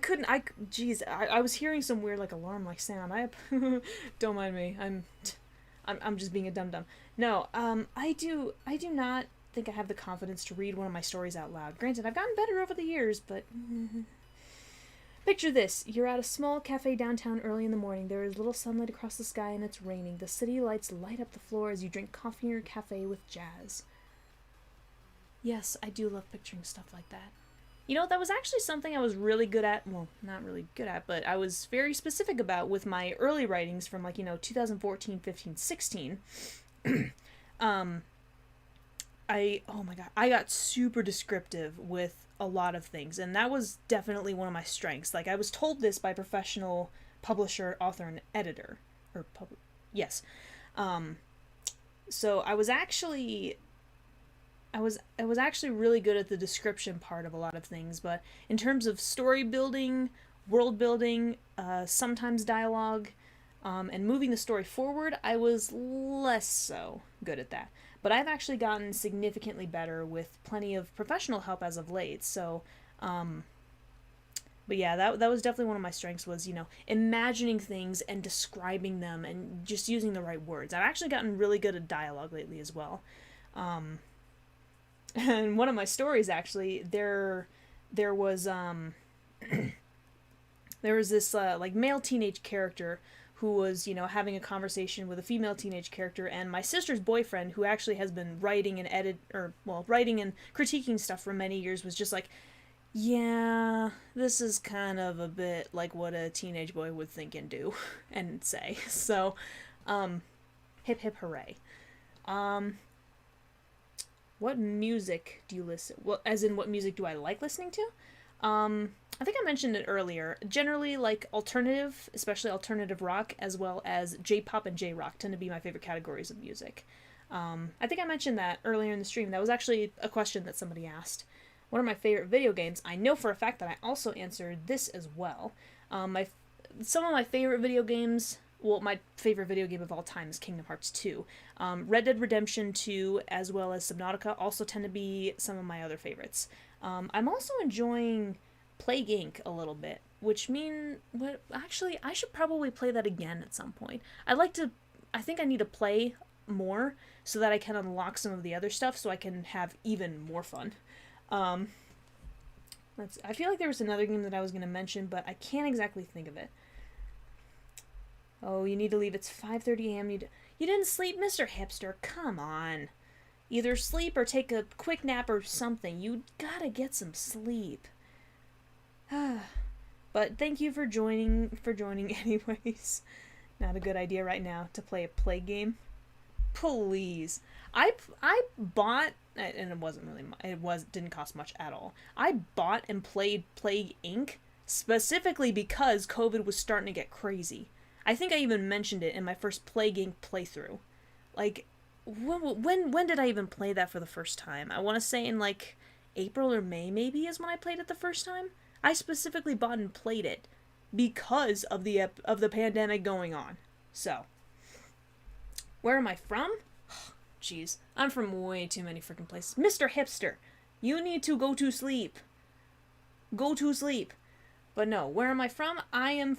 was hearing some weird like alarm like sound. Don't mind me. I'm just being a dum-dum. No, I do not think I have the confidence to read one of my stories out loud. Granted, I've gotten better over the years, but picture this. You're at a small cafe downtown early in the morning. There is little sunlight across the sky and it's raining. The city lights light up the floor as you drink coffee in your cafe with jazz. Yes, I do love picturing stuff like that. You know, that was actually something I was really good at. Well, not really good at, but I was very specific about with my early writings from, like, 2014, 15, 16. Oh my god, I got super descriptive with a lot of things, and that was definitely one of my strengths. Like, I was told this by a professional publisher, author, and editor. Yes. So I was actually really good at the description part of a lot of things, but in terms of story building, world building, sometimes dialogue, and moving the story forward, I was less so good at that. But I've actually gotten significantly better with plenty of professional help as of late, so, but yeah, that was definitely one of my strengths was, imagining things and describing them and just using the right words. I've actually gotten really good at dialogue lately as well. And one of my stories, actually, there was this, like, male teenage character who was, having a conversation with a female teenage character, and my sister's boyfriend, who actually has been writing and writing and critiquing stuff for many years, was just like, yeah, this is kind of a bit like what a teenage boy would think and do and say. So, hip hip hooray. What music do you listen? Well, as in, what music do I like listening to? I think I mentioned it earlier. Generally, like alternative, especially alternative rock, as well as J-pop and J-rock tend to be my favorite categories of music. I think I mentioned that earlier in the stream. That was actually a question that somebody asked. One of my favorite video games. I know for a fact that I also answered this as well. Some of my favorite video games. Well, my favorite video game of all time is Kingdom Hearts 2. Red Dead Redemption 2, as well as Subnautica, also tend to be some of my other favorites. I'm also enjoying Plague Inc. a little bit, which actually, I should probably play that again at some point. I think I need to play more so that I can unlock some of the other stuff so I can have even more fun. I feel like there was another game that I was going to mention, but I can't exactly think of it. Oh, you need to leave. It's 5:30 a.m. You didn't sleep, Mr. Hipster. Come on. Either sleep or take a quick nap or something. You gotta get some sleep. But thank you for joining anyways. Not a good idea right now to play a Plague game. Please. I bought, and didn't cost much at all. I bought and played Plague Inc. specifically because COVID was starting to get crazy. I think I even mentioned it in my first Plague Inc. playthrough. Like, when did I even play that for the first time? I want to say in like April or May maybe is when I played it the first time. I specifically bought and played it because of the pandemic going on. So, where am I from? Jeez, I'm from way too many freaking places. Mr. Hipster, you need to go to sleep. Go to sleep. But no, where am I from? Well,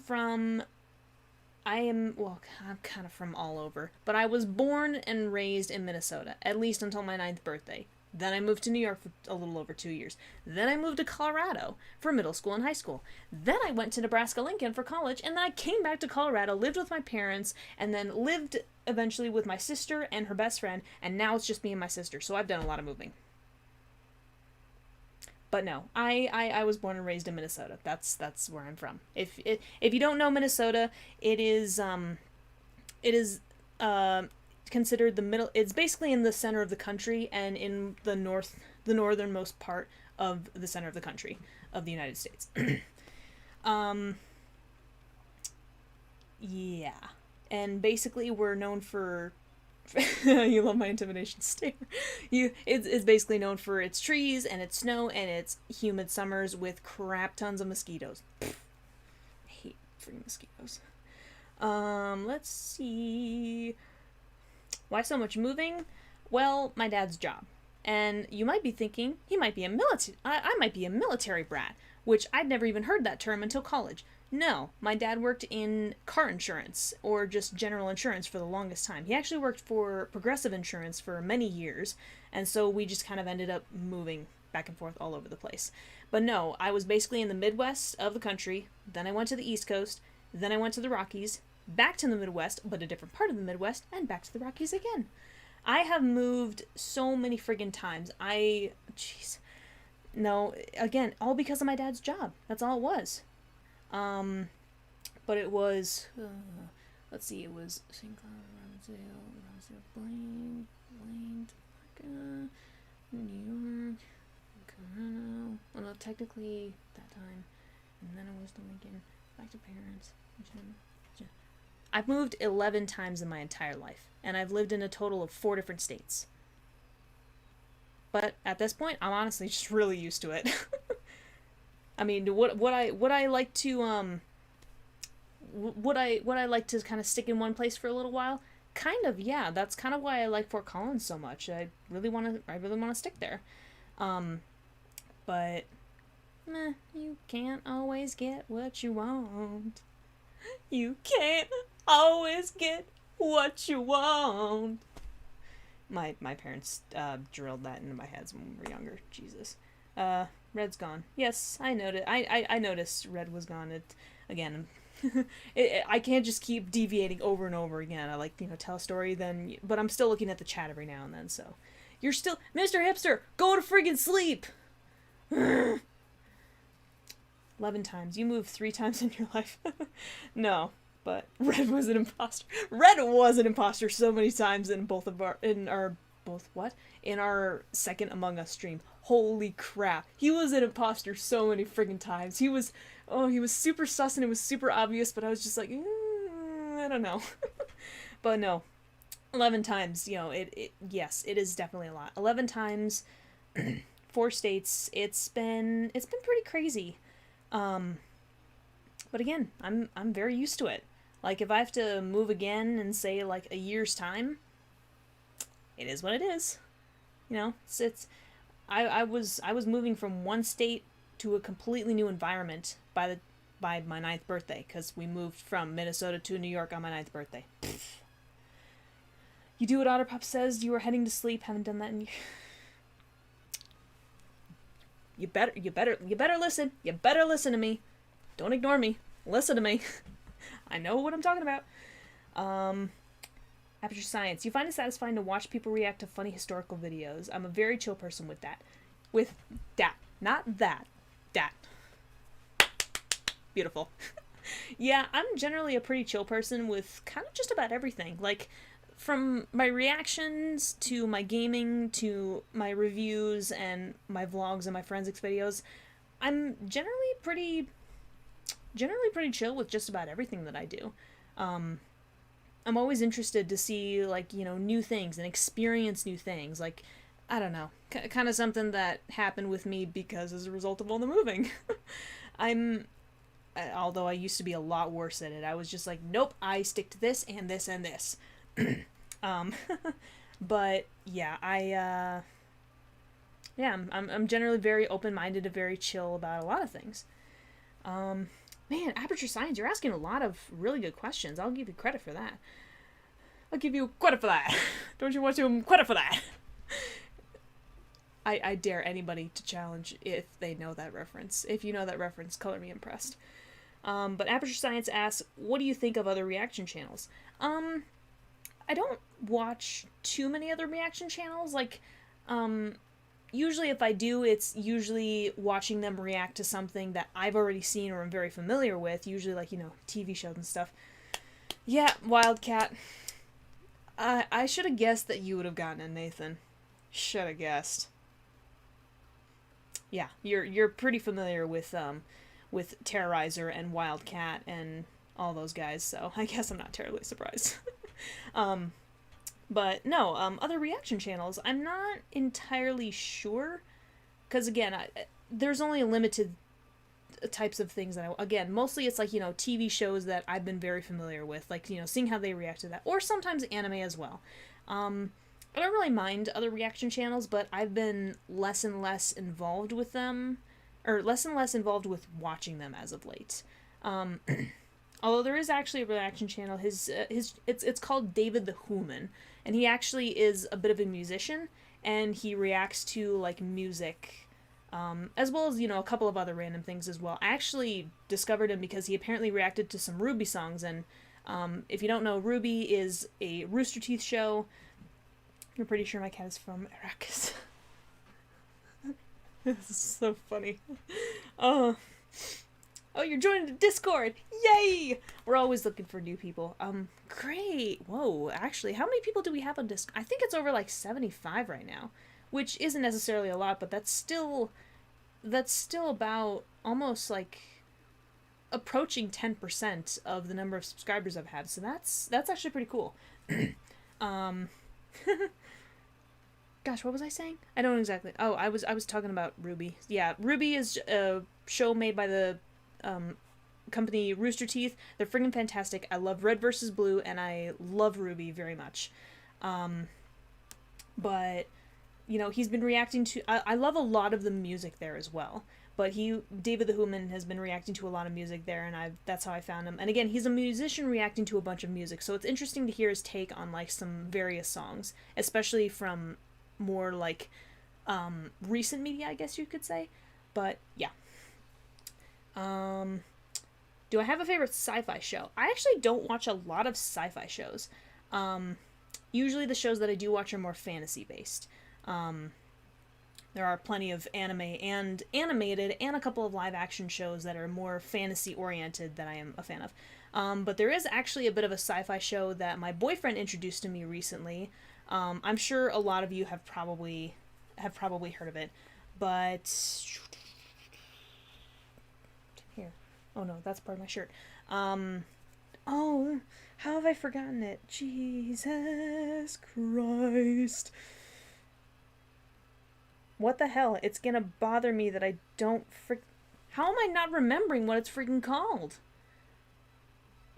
I'm kind of from all over. But I was born and raised in Minnesota, at least until my 9th birthday. Then I moved to New York for a little over 2 years. Then I moved to Colorado for middle school and high school. Then I went to Nebraska-Lincoln for college, and then I came back to Colorado, lived with my parents, and then lived eventually with my sister and her best friend, and now it's just me and my sister, so I've done a lot of moving. But no, I was born and raised in Minnesota. That's where I'm from. If you don't know Minnesota, it is considered the middle. It's basically in the center of the country and in the northernmost part of the center of the country of the United States. Yeah, and basically we're known for. You love my intimidation stare. It's basically known for its trees and its snow and its humid summers with crap tons of mosquitoes. I hate freaking mosquitoes. Let's see. Why so much moving? Well, my dad's job. And you might be thinking he might be I might be a military brat, which I'd never even heard that term until college. No, my dad worked in car insurance, or just general insurance for the longest time. He actually worked for Progressive Insurance for many years, and so we just kind of ended up moving back and forth all over the place. But no, I was basically in the Midwest of the country, then I went to the East Coast, then I went to the Rockies, back to the Midwest, but a different part of the Midwest, and back to the Rockies again. I have moved so many friggin' times. Jeez. No, again, all because of my dad's job. That's all it was. But it was, let's see, it was St. Cloud, Robbinsdale, Blaine, New York, Colorado. Well, no, technically that time. And then it was to Lincoln, back to parents. I've moved 11 times in my entire life, and I've lived in a total of 4 different states. But at this point, I'm honestly just really used to it. I mean, would I like to would I like to kind of stick in one place for a little while? Kind of, yeah. That's kind of why I like Fort Collins so much. I really want to stick there. But you can't always get what you want. You can't always get what you want. My parents drilled that into my head when we were younger. Jesus. Red's gone. Yes, I noticed. I noticed Red was gone. Again, I can't just keep deviating over and over again. I tell a story but I'm still looking at the chat every now and then. So, you're still Mr. Hipster. Go to friggin' sleep. 11 times. You moved 3 times in your life. No, but Red was an imposter. Red was an imposter so many times in in our second Among Us stream. Holy crap. He was an imposter so many friggin' times. He was super sus and it was super obvious, but I was just like, I don't know. But no. 11 times, yes, it is definitely a lot. 11 times, 4 states. It's been pretty crazy. But again, I'm very used to it. Like, if I have to move again in, say, like, a year's time, it is what it is. I was moving from one state to a completely new environment by my 9th birthday, because we moved from Minnesota to New York on my 9th birthday. You do what Otterpop says, you are heading to sleep, haven't done that in years. You better listen. You better listen to me. Don't ignore me. Listen to me. I know what I'm talking about. Aperture Science. You find it satisfying to watch people react to funny historical videos. I'm a very chill person with that. With that. Not that. Dat. Beautiful. Yeah, I'm generally a pretty chill person with kind of just about everything. Like, from my reactions to my gaming to my reviews and my vlogs and my forensics videos, I'm generally pretty chill with just about everything that I do. I'm always interested to see, like, you know, new things and experience new things. Like, I don't know, kind of something that happened with me because as a result of all the moving. I'm, although I used to be a lot worse at it, I was just like, nope, I stick to this and this and this. um, but yeah, I'm generally very open-minded and very chill about a lot of things. Man, Aperture Science, you're asking a lot of really good questions. I'll give you credit for that. I'll give you credit for that. Don't you want to credit for that? I dare anybody to challenge if they know that reference. If you know that reference, color me impressed. But Aperture Science asks, what do you think of other reaction channels? I don't watch too many other reaction channels. Like, usually if I do, it's usually watching them react to something that I've already seen or am very familiar with. Usually, like, you know, TV shows and stuff. Yeah, Wildcat. I should have guessed that you would have gotten it, Nathan. Should have guessed. Yeah, you're pretty familiar with Terrorizer and Wildcat and all those guys, so I guess I'm not terribly surprised. But no, other reaction channels, I'm not entirely sure, because again, there's only limited types of things that again, mostly it's like, you know, TV shows that I've been very familiar with, like, you know, seeing how they react to that, or sometimes anime as well. I don't really mind other reaction channels, but I've been less and less involved with them, or less and less involved with watching them as of late. Although there is actually a reaction channel, it's called David the Human, and he actually is a bit of a musician, and he reacts to, like, music, as well as, you know, a couple of other random things as well. I actually discovered him because he apparently reacted to some Ruby songs, and if you don't know, Ruby is a Rooster Teeth show. I'm pretty sure my cat is from Arrakis. This is so funny. Oh, you're joining the Discord! Yay! We're always looking for new people. Great! Whoa, actually, how many people do we have on Discord? I think it's over like 75 right now, which isn't necessarily a lot, but that's still about almost like approaching 10% of the number of subscribers I've had. So that's actually pretty cool. Gosh, what was I saying? I don't exactly. Oh, I was talking about Ruby. Yeah, Ruby is a show made by the company Rooster Teeth. They're friggin' fantastic. I love Red vs. Blue, and I love Ruby very much. But, you know, he's been reacting to... I love a lot of the music there as well. But David the Human has been reacting to a lot of music there, and that's how I found him. And again, he's a musician reacting to a bunch of music, so it's interesting to hear his take on, like, some various songs, especially from more, like, recent media, I guess you could say. But, yeah. Do I have a favorite sci-fi show? I actually don't watch a lot of sci-fi shows. Usually the shows that I do watch are more fantasy-based. There are plenty of anime and animated and a couple of live-action shows that are more fantasy-oriented that I am a fan of. But there is actually a bit of a sci-fi show that my boyfriend introduced to me recently. I'm sure a lot of you have probably heard of it, but here. Oh no, that's part of my shirt. Oh, how have I forgotten it? Jesus Christ. What the hell? It's gonna bother me that I don't How am I not remembering what it's freaking called?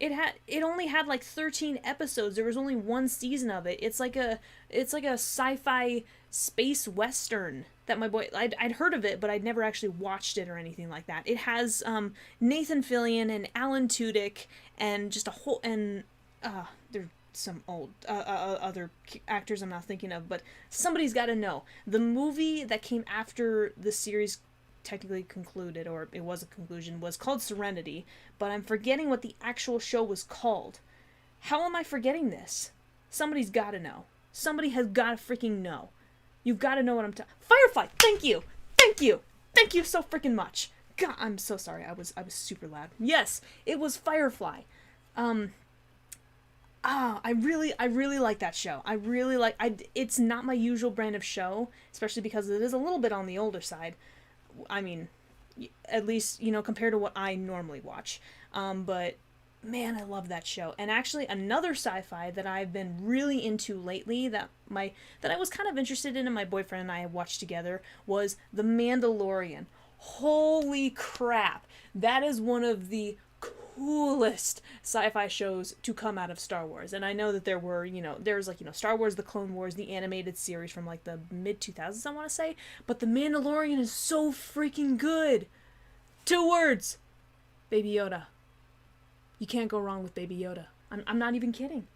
It only had like 13 episodes. There was only one season of it. It's like a sci-fi space western that my boy I'd heard of it, but I'd never actually watched it or anything like that. It has Nathan Fillion and Alan Tudyk and just a whole there's some old other actors I'm not thinking of, but somebody's got to know. The movie that came after the series technically concluded, or it was a conclusion, was called Serenity, but I'm forgetting what the actual show was called. How am I forgetting this? Somebody's got to know. Somebody has got to freaking know. You've got to know what I'm talking. Firefly. Thank you. Thank you so freaking much. God, I'm so sorry. I was super loud. Yes, it was Firefly. I really like that show. It's not my usual brand of show, especially because it is a little bit on the older side. I mean, at least, you know, compared to what I normally watch. But Man, I love that show. And actually, another sci-fi that I've been really into lately that I was kind of interested in and my boyfriend and I have watched together was The Mandalorian. Holy crap! That is one of the coolest sci-fi shows to come out of Star Wars. And I know that there were, there's like, Star Wars The Clone Wars, the animated series from like the mid 2000s, I want to say, but The Mandalorian is so freaking good. 2 words. Baby Yoda. You can't go wrong with Baby Yoda. I'm not even kidding.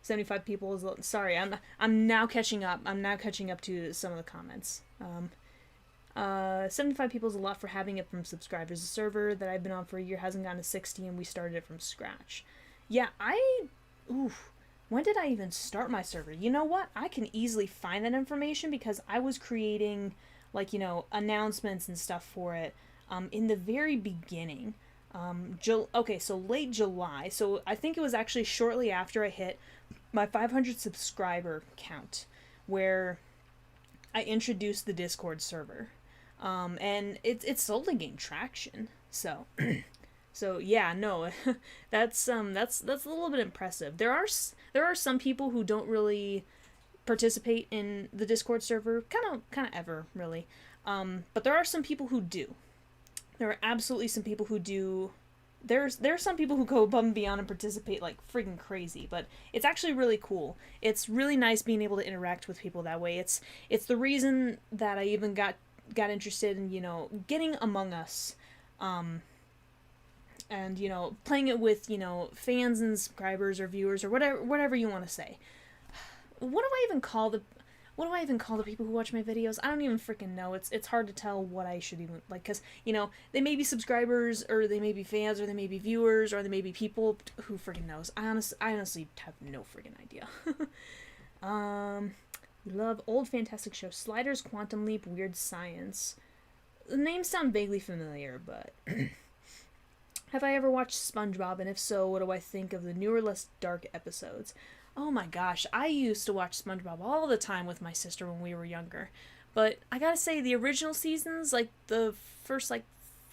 75 people is... Sorry, I'm now catching up. I'm now catching up to some of the comments. 75 people is a lot for having it from subscribers. The server that I've been on for a year hasn't gotten to 60, and we started it from scratch. Yeah, when did I even start my server? You know what? I can easily find that information because I was creating, like, announcements and stuff for it. In the very beginning, so late July, so I think it was actually shortly after I hit my 500 subscriber count, where I introduced the Discord server, and it's slowly gained traction, so, so yeah, no, that's a little bit impressive. There are some people who don't really participate in the Discord server, kind of ever, really, but there are some people who do. There are absolutely some people who do. There are some people who go above and beyond and participate like freaking crazy, but it's actually really cool. It's really nice being able to interact with people that way. It's the reason that I even got interested in, getting Among Us, and playing it with, fans and subscribers or viewers or whatever you want to say. What do I even call the people who watch my videos? I don't even freaking know. It's hard to tell what I should even, like, because, they may be subscribers, or they may be fans, or they may be viewers, or they may be people. Who freaking knows? I honestly have no freaking idea. We love old fantastic shows. Sliders, Quantum Leap, Weird Science. The names sound vaguely familiar, but... Have I ever watched SpongeBob, and if so, what do I think of the newer, less dark episodes? Oh my gosh, I used to watch SpongeBob all the time with my sister when we were younger. But I gotta say, the original seasons, like the first,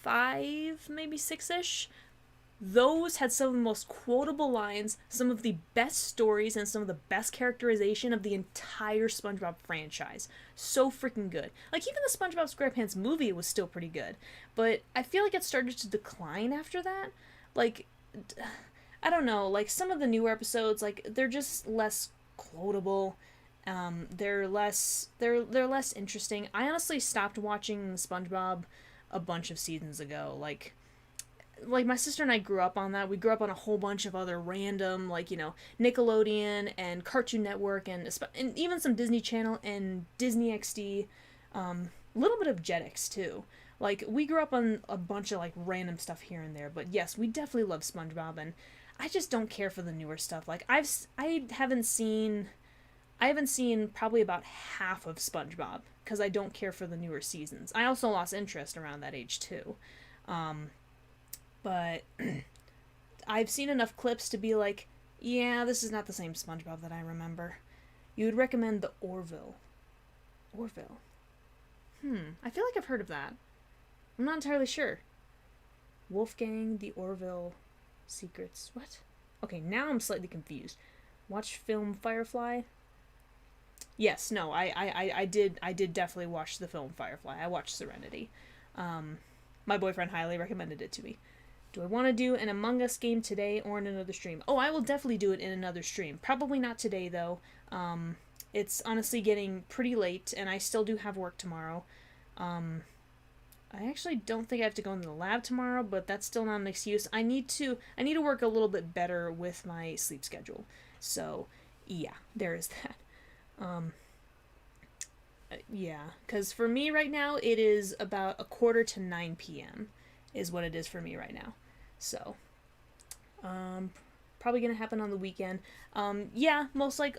5, maybe 6-ish, those had some of the most quotable lines, some of the best stories, and some of the best characterization of the entire SpongeBob franchise. So freaking good. Like, even the SpongeBob SquarePants movie was still pretty good. But I feel like it started to decline after that. Like... I don't know, like, some of the newer episodes, like, they're just less quotable, they're less interesting. I honestly stopped watching SpongeBob a bunch of seasons ago, like, my sister and I grew up on that. We grew up on a whole bunch of other random, like, Nickelodeon and Cartoon Network, and even some Disney Channel and Disney XD, a little bit of Jetix, too. Like, we grew up on a bunch of, like, random stuff here and there, but yes, we definitely love SpongeBob, and I just don't care for the newer stuff. Like, I haven't seen probably about half of SpongeBob, because I don't care for the newer seasons. I also lost interest around that age, too. But I've seen enough clips to be like, yeah, this is not the same SpongeBob that I remember. You would recommend the Orville. Orville? I feel like I've heard of that. I'm not entirely sure. Wolfgang, the Orville Secrets. What? Okay, now I'm slightly confused. Watch film Firefly? Yes, no, I did definitely watch the film Firefly. I watched Serenity. My boyfriend highly recommended it to me. Do I want to do an Among Us game today or in another stream? Oh, I will definitely do it in another stream. Probably not today, though. It's honestly getting pretty late, and I still do have work tomorrow. I actually don't think I have to go into the lab tomorrow, but that's still not an excuse. I need to work a little bit better with my sleep schedule. So, yeah, there is that. Yeah, because for me right now, it is about 8:45 p.m. is what it is for me right now. So, probably gonna happen on the weekend. Yeah,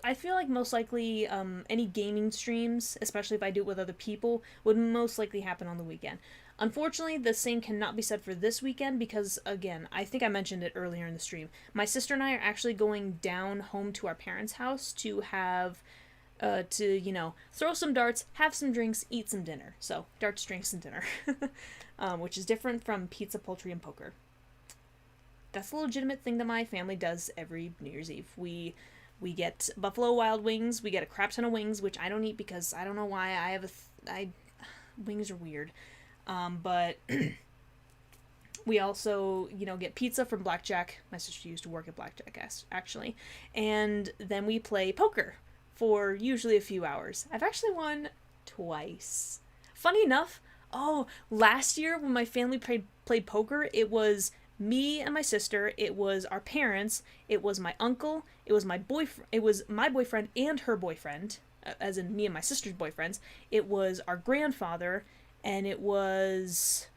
I feel like most likely, any gaming streams, especially if I do it with other people, would most likely happen on the weekend. Unfortunately, the same cannot be said for this weekend because, again, I think I mentioned it earlier in the stream. My sister and I are actually going down home to our parents' house to have to, throw some darts, have some drinks, eat some dinner. So, darts, drinks, and dinner. Which is different from pizza, poultry, and poker. That's a legitimate thing that my family does every New Year's Eve. We get Buffalo Wild Wings, we get a crap ton of wings, which I don't eat because I don't know why. Wings are weird. But we also, get pizza from Blackjack. My sister used to work at Blackjack, actually. And then we play poker for usually a few hours. I've actually won twice. Funny enough, last year when my family played poker, it was me and my sister, it was our parents, it was my uncle, it was my boyfriend and her boyfriend, as in me and my sister's boyfriends, it was our grandfather, and it was...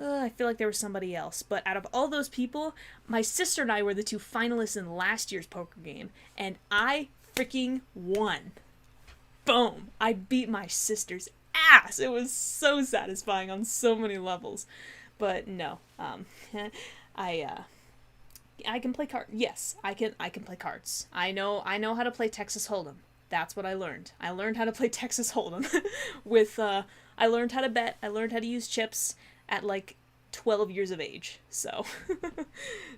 I feel like there was somebody else. But out of all those people, my sister and I were the two finalists in last year's poker game. And I freaking won. Boom. I beat my sister's ass. It was so satisfying on so many levels. But no. I can play cards. Yes, I can play cards. I know how to play Texas Hold'em. That's what I learned. I learned how to play Texas Hold'em. I learned how to bet. I learned how to use chips at like 12 years of age. So,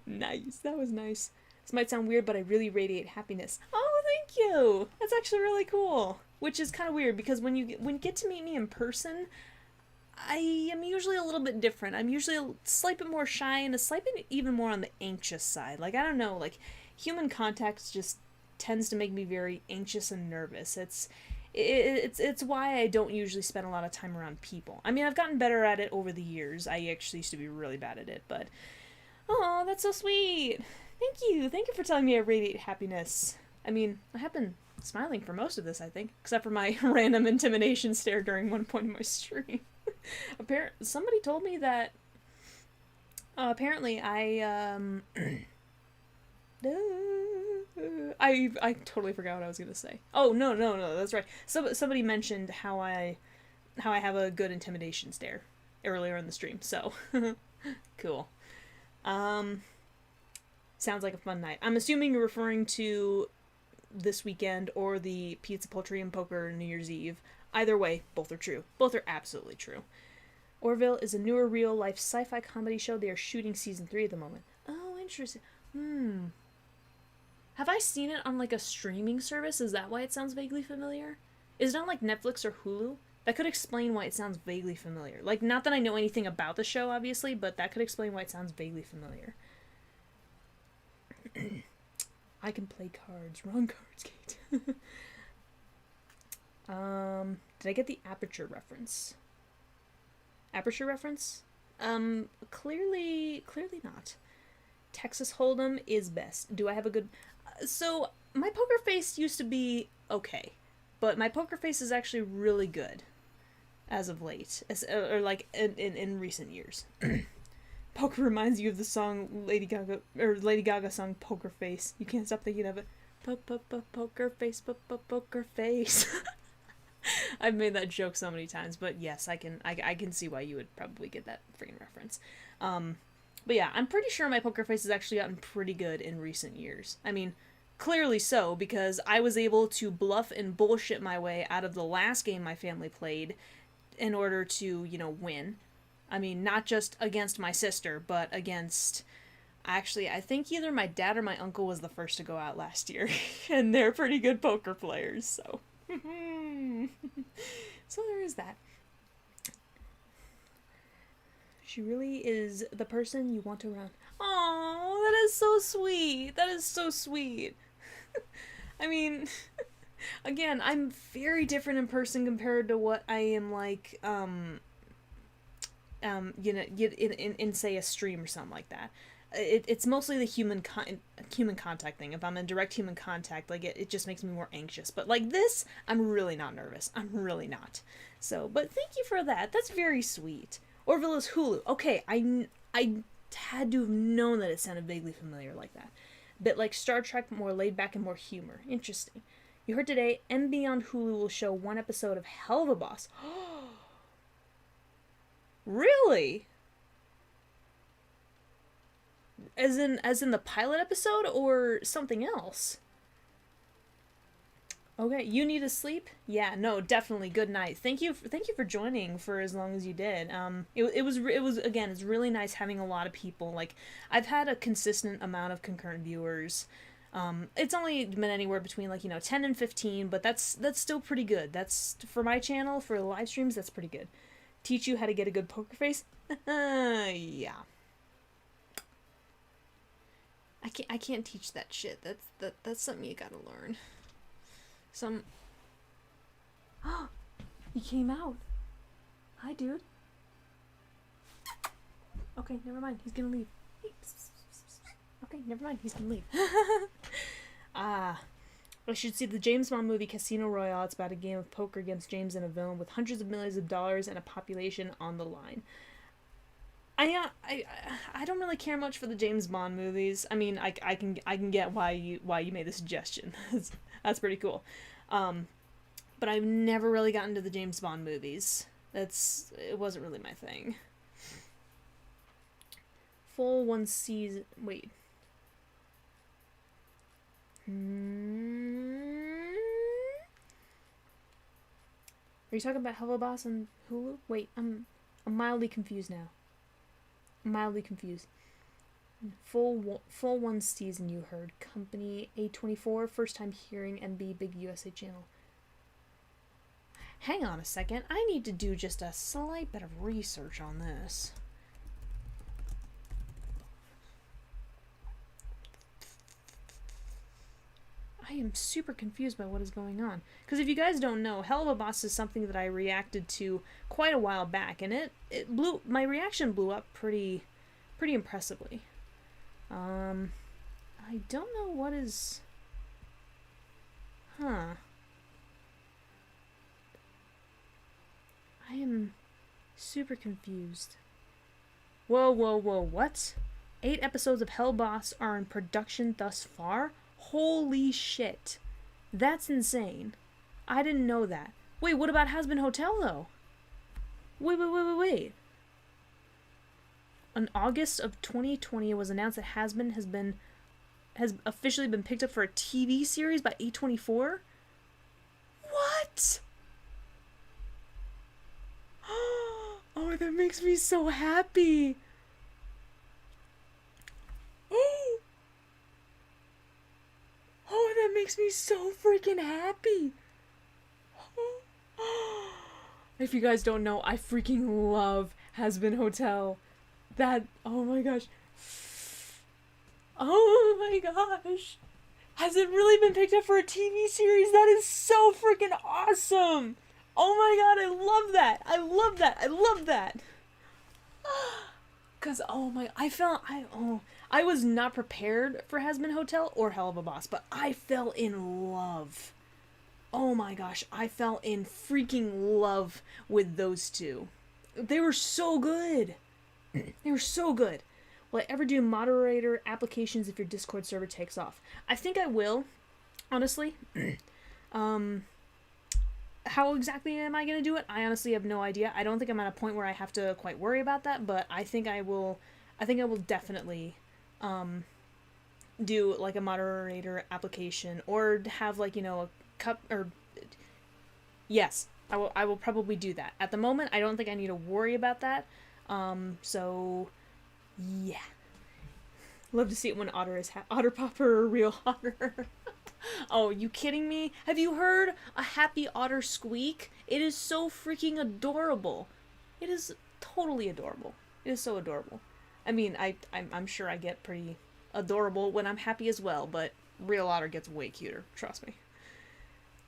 nice. That was nice. This might sound weird, but I really radiate happiness. Oh, thank you. That's actually really cool. Which is kind of weird because when you get to meet me in person, I am usually a little bit different. I'm usually a slight bit more shy and a slight bit even more on the anxious side. Like, I don't know, like, human contact just tends to make me very anxious and nervous. It's why I don't usually spend a lot of time around people. I mean, I've gotten better at it over the years. I actually used to be really bad at it, but... Oh, that's so sweet. Thank you. Thank you for telling me I radiate happiness. I mean, I have been smiling for most of this, I think, except for my random intimidation stare during one point in my stream. Somebody told me that... apparently I totally forgot what I was gonna say. Oh, no, that's right. Somebody mentioned how I have a good intimidation stare earlier in the stream, so cool. Sounds like a fun night. I'm assuming you're referring to this weekend or the pizza, poultry, and poker New Year's Eve. Either way, both are true. Both are absolutely true. Orville is a newer real-life sci-fi comedy show. They are shooting season 3 at the moment. Oh, interesting. Have I seen it on, like, a streaming service? Is that why it sounds vaguely familiar? Is it on, like, Netflix or Hulu? That could explain why it sounds vaguely familiar. Like, not that I know anything about the show, obviously, but that could explain why it sounds vaguely familiar. I can play cards. Wrong cards, Kate. Did I get the aperture reference? Aperture reference? Clearly not. Texas Hold'em is best. Do I have a good... So, my poker face used to be okay, but my poker face is actually really good as of late, or like in recent years. Poker reminds you of the song Lady Gaga song Poker Face. You can't stop thinking of it. Poker face, poker face. I've made that joke so many times, but yes, I can see why you would probably get that freaking reference. But yeah, I'm pretty sure my poker face has actually gotten pretty good in recent years. I mean, clearly so, because I was able to bluff and bullshit my way out of the last game my family played in order to, win. I mean, not just against my sister, but against... Actually, I think either my dad or my uncle was the first to go out last year, and they're pretty good poker players, so... So there is that. She really is the person you want around. Oh, that is so sweet. That is so sweet. I mean, again, I'm very different in person compared to what I am like, in say a stream or something like that. It's mostly the human contact thing. If I'm in direct human contact, like it just makes me more anxious. But like this, I'm really not nervous. I'm really not. So, but thank you for that. That's very sweet. Orville is Hulu. Okay, I had to have known that it sounded vaguely familiar like that. Bit like Star Trek, more laid back and more humor. Interesting. You heard today, MB on Hulu will show one episode of Hell of a Boss. Really? As in the pilot episode or something else? Okay, you need to sleep? Yeah, no, definitely. Good night. Thank you for joining for as long as you did. It was again, it's really nice having a lot of people. Like I've had a consistent amount of concurrent viewers. It's only been anywhere between like, 10 and 15, but that's still pretty good. That's for my channel for live streams, that's pretty good. Teach you how to get a good poker face? Yeah. I can't teach that shit. That's something you got to learn. Some He came out. Hi, dude. Okay, never mind. He's gonna leave. Okay, never mind. He's gonna leave. I should see the James Bond movie Casino Royale. It's about a game of poker against James and a villain with hundreds of millions of dollars and a population on the line. I don't really care much for the James Bond movies. I mean, I can get why you made the suggestion. That's pretty cool. But I've never really gotten to the James Bond movies. It wasn't really my thing. Full one season. Wait. Are you talking about Hello Boss on Hulu? Wait, I'm mildly confused now. I'm mildly confused. Full one season you heard. Company A24, first time hearing NB Big USA channel. Hang on a second. I need to do just a slight bit of research on this. I am super confused by what is going on. Because if you guys don't know, Hell of a Boss is something that I reacted to quite a while back, and my reaction blew up pretty impressively. I don't know what is... I am super confused. Whoa, what? 8 episodes of Hell Boss are in production thus far? Holy shit. That's insane. I didn't know that. Wait, what about Has Been Hotel, though? Wait. In August of 2020, it was announced that Has officially been picked up for a TV series by A24? What? Oh, that makes me so happy. Oh, that makes me so freaking happy. If you guys don't know, I freaking love Has Been Hotel. Oh my gosh. Oh my gosh. Has it really been picked up for a TV series? That is so freaking awesome. Oh my god, I love that. I love that. Cause I was not prepared for Has Been Hotel or Hell of a Boss, but I fell in love. Oh my gosh, I fell in freaking love with those two. They were so good. They were so good. Will I ever do moderator applications if your Discord server takes off? I think I will, honestly. How exactly am I going to do it? I honestly have no idea. I don't think I'm at a point where I have to quite worry about that, but I think I will definitely do like a moderator application or have like, a cup or yes, I will probably do that. At the moment, I don't think I need to worry about that. So yeah. Love to see it when Otter Popper or real otter. Oh, you kidding me? Have you heard a happy otter squeak? It is so freaking adorable. It is totally adorable. It is so adorable. I mean, I'm sure I get pretty adorable when I'm happy as well, but real otter gets way cuter. Trust me.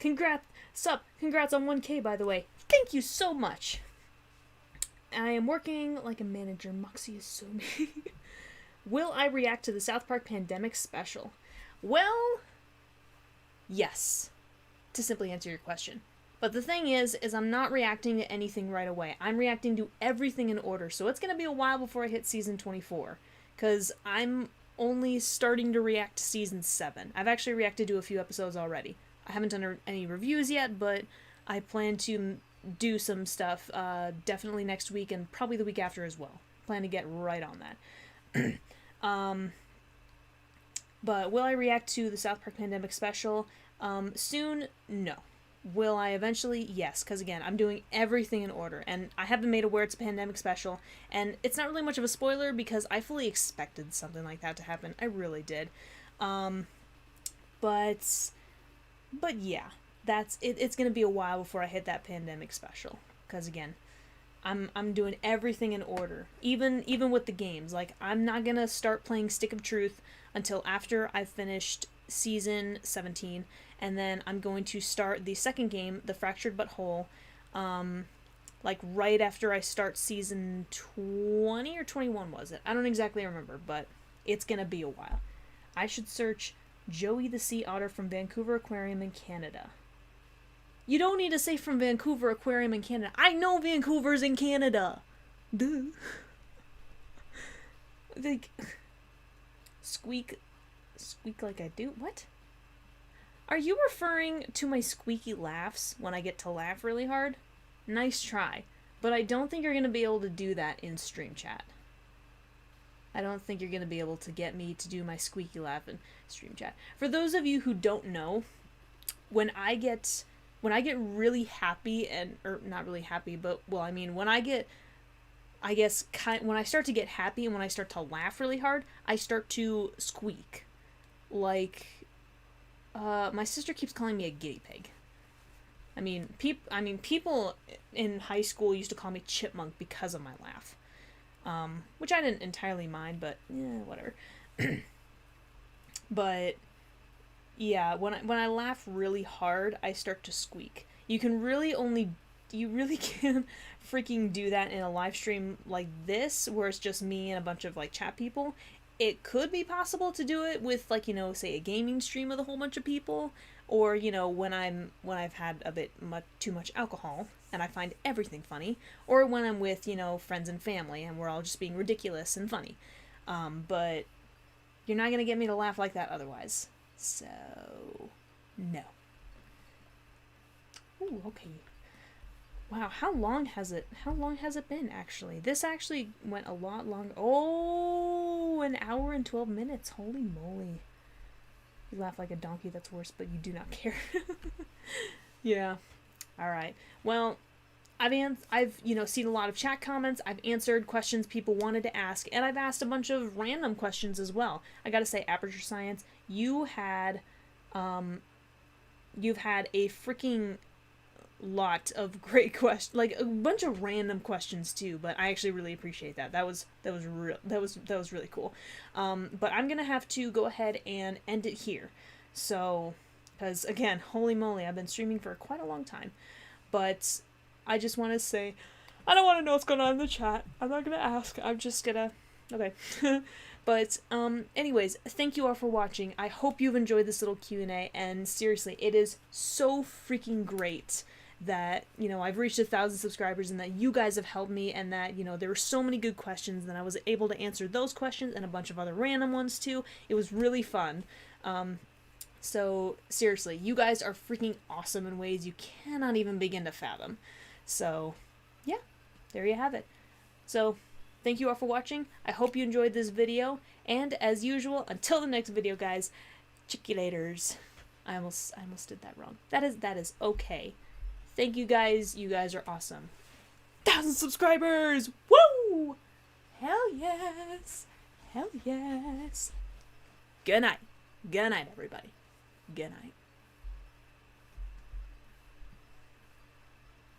Congrats on 1K, by the way. Thank you so much. I am working like a manager. Moxie is so mean. Will I react to the South Park Pandemic special? Well, yes, to simply answer your question. But the thing is I'm not reacting to anything right away. I'm reacting to everything in order, so it's going to be a while before I hit Season 24, because I'm only starting to react to Season 7. I've actually reacted to a few episodes already. I haven't done any reviews yet, but I plan to do some stuff definitely next week and probably the week after as well. Plan to get right on that. But will I react to the South Park Pandemic special? Soon, no. Will I eventually? Yes, because again, I'm doing everything in order, and I have been made aware it's a pandemic special, and it's not really much of a spoiler because I fully expected something like that to happen. I really did. But yeah, that's it. It's gonna be a while before I hit that pandemic special, because again, I'm doing everything in order, even with the games. Like, I'm not gonna start playing Stick of Truth until after I've finished season 17, and then I'm going to start the second game, The Fractured But Whole, like right after I start season 20 or 21 was it? I don't exactly remember, but it's gonna be a while. I should search Joey the Sea Otter from Vancouver Aquarium in Canada. You don't need to say from Vancouver Aquarium in Canada. I know Vancouver's in Canada. Duh. Like, squeak like I do? What? Are you referring to my squeaky laughs when I get to laugh really hard? Nice try. But I don't think you're going to be able to do that in stream chat. I don't think you're going to be able to get me to do my squeaky laugh in stream chat. For those of you who don't know, when I get really happy, or not really happy, but, well, I mean, when I get, I guess, when I start to get happy and when I start to laugh really hard, I start to squeak. Like, my sister keeps calling me a guinea pig. I mean, people in high school used to call me chipmunk because of my laugh. Which I didn't entirely mind, but, whatever. But, yeah, when I laugh really hard, I start to squeak. You really can freaking do that in a live stream like this, where it's just me and a bunch of, like, chat people. It could be possible to do it with, like, say a gaming stream with a whole bunch of people, or, when I've had a bit too much alcohol and I find everything funny, or when I'm with, friends and family and we're all just being ridiculous and funny. But you're not gonna get me to laugh like that otherwise. So, no. Ooh, okay. Wow, how long has it been, actually? This actually went a lot longer. Oh, an hour and 12 minutes. Holy moly. You laugh like a donkey, that's worse, but you do not care. Yeah. Alright. Well, I've seen a lot of chat comments, I've answered questions people wanted to ask, and I've asked a bunch of random questions as well. I gotta say, Aperture Science, you've had a freaking lot of great questions, like a bunch of random questions too, but I actually really appreciate that. That was really cool. But I'm gonna have to go ahead and end it here. So, because again, holy moly, I've been streaming for quite a long time. But I just want to say, I don't want to know what's going on in the chat. I'm not gonna ask. I'm just gonna, okay. But, anyways, thank you all for watching. I hope you've enjoyed this little Q&A, and seriously, it is so freaking great that, I've reached 1,000 subscribers and that you guys have helped me, and that, there were so many good questions and I was able to answer those questions and a bunch of other random ones too. It was really fun. So seriously, you guys are freaking awesome in ways you cannot even begin to fathom. So, yeah, there you have it. So, thank you all for watching. I hope you enjoyed this video, and as usual, until the next video, guys, check you laters. I almost did that wrong. That is okay. Thank you guys. You guys are awesome. 1,000 subscribers! Woo! Hell yes! Hell yes! Good night. Good night, everybody. Good night.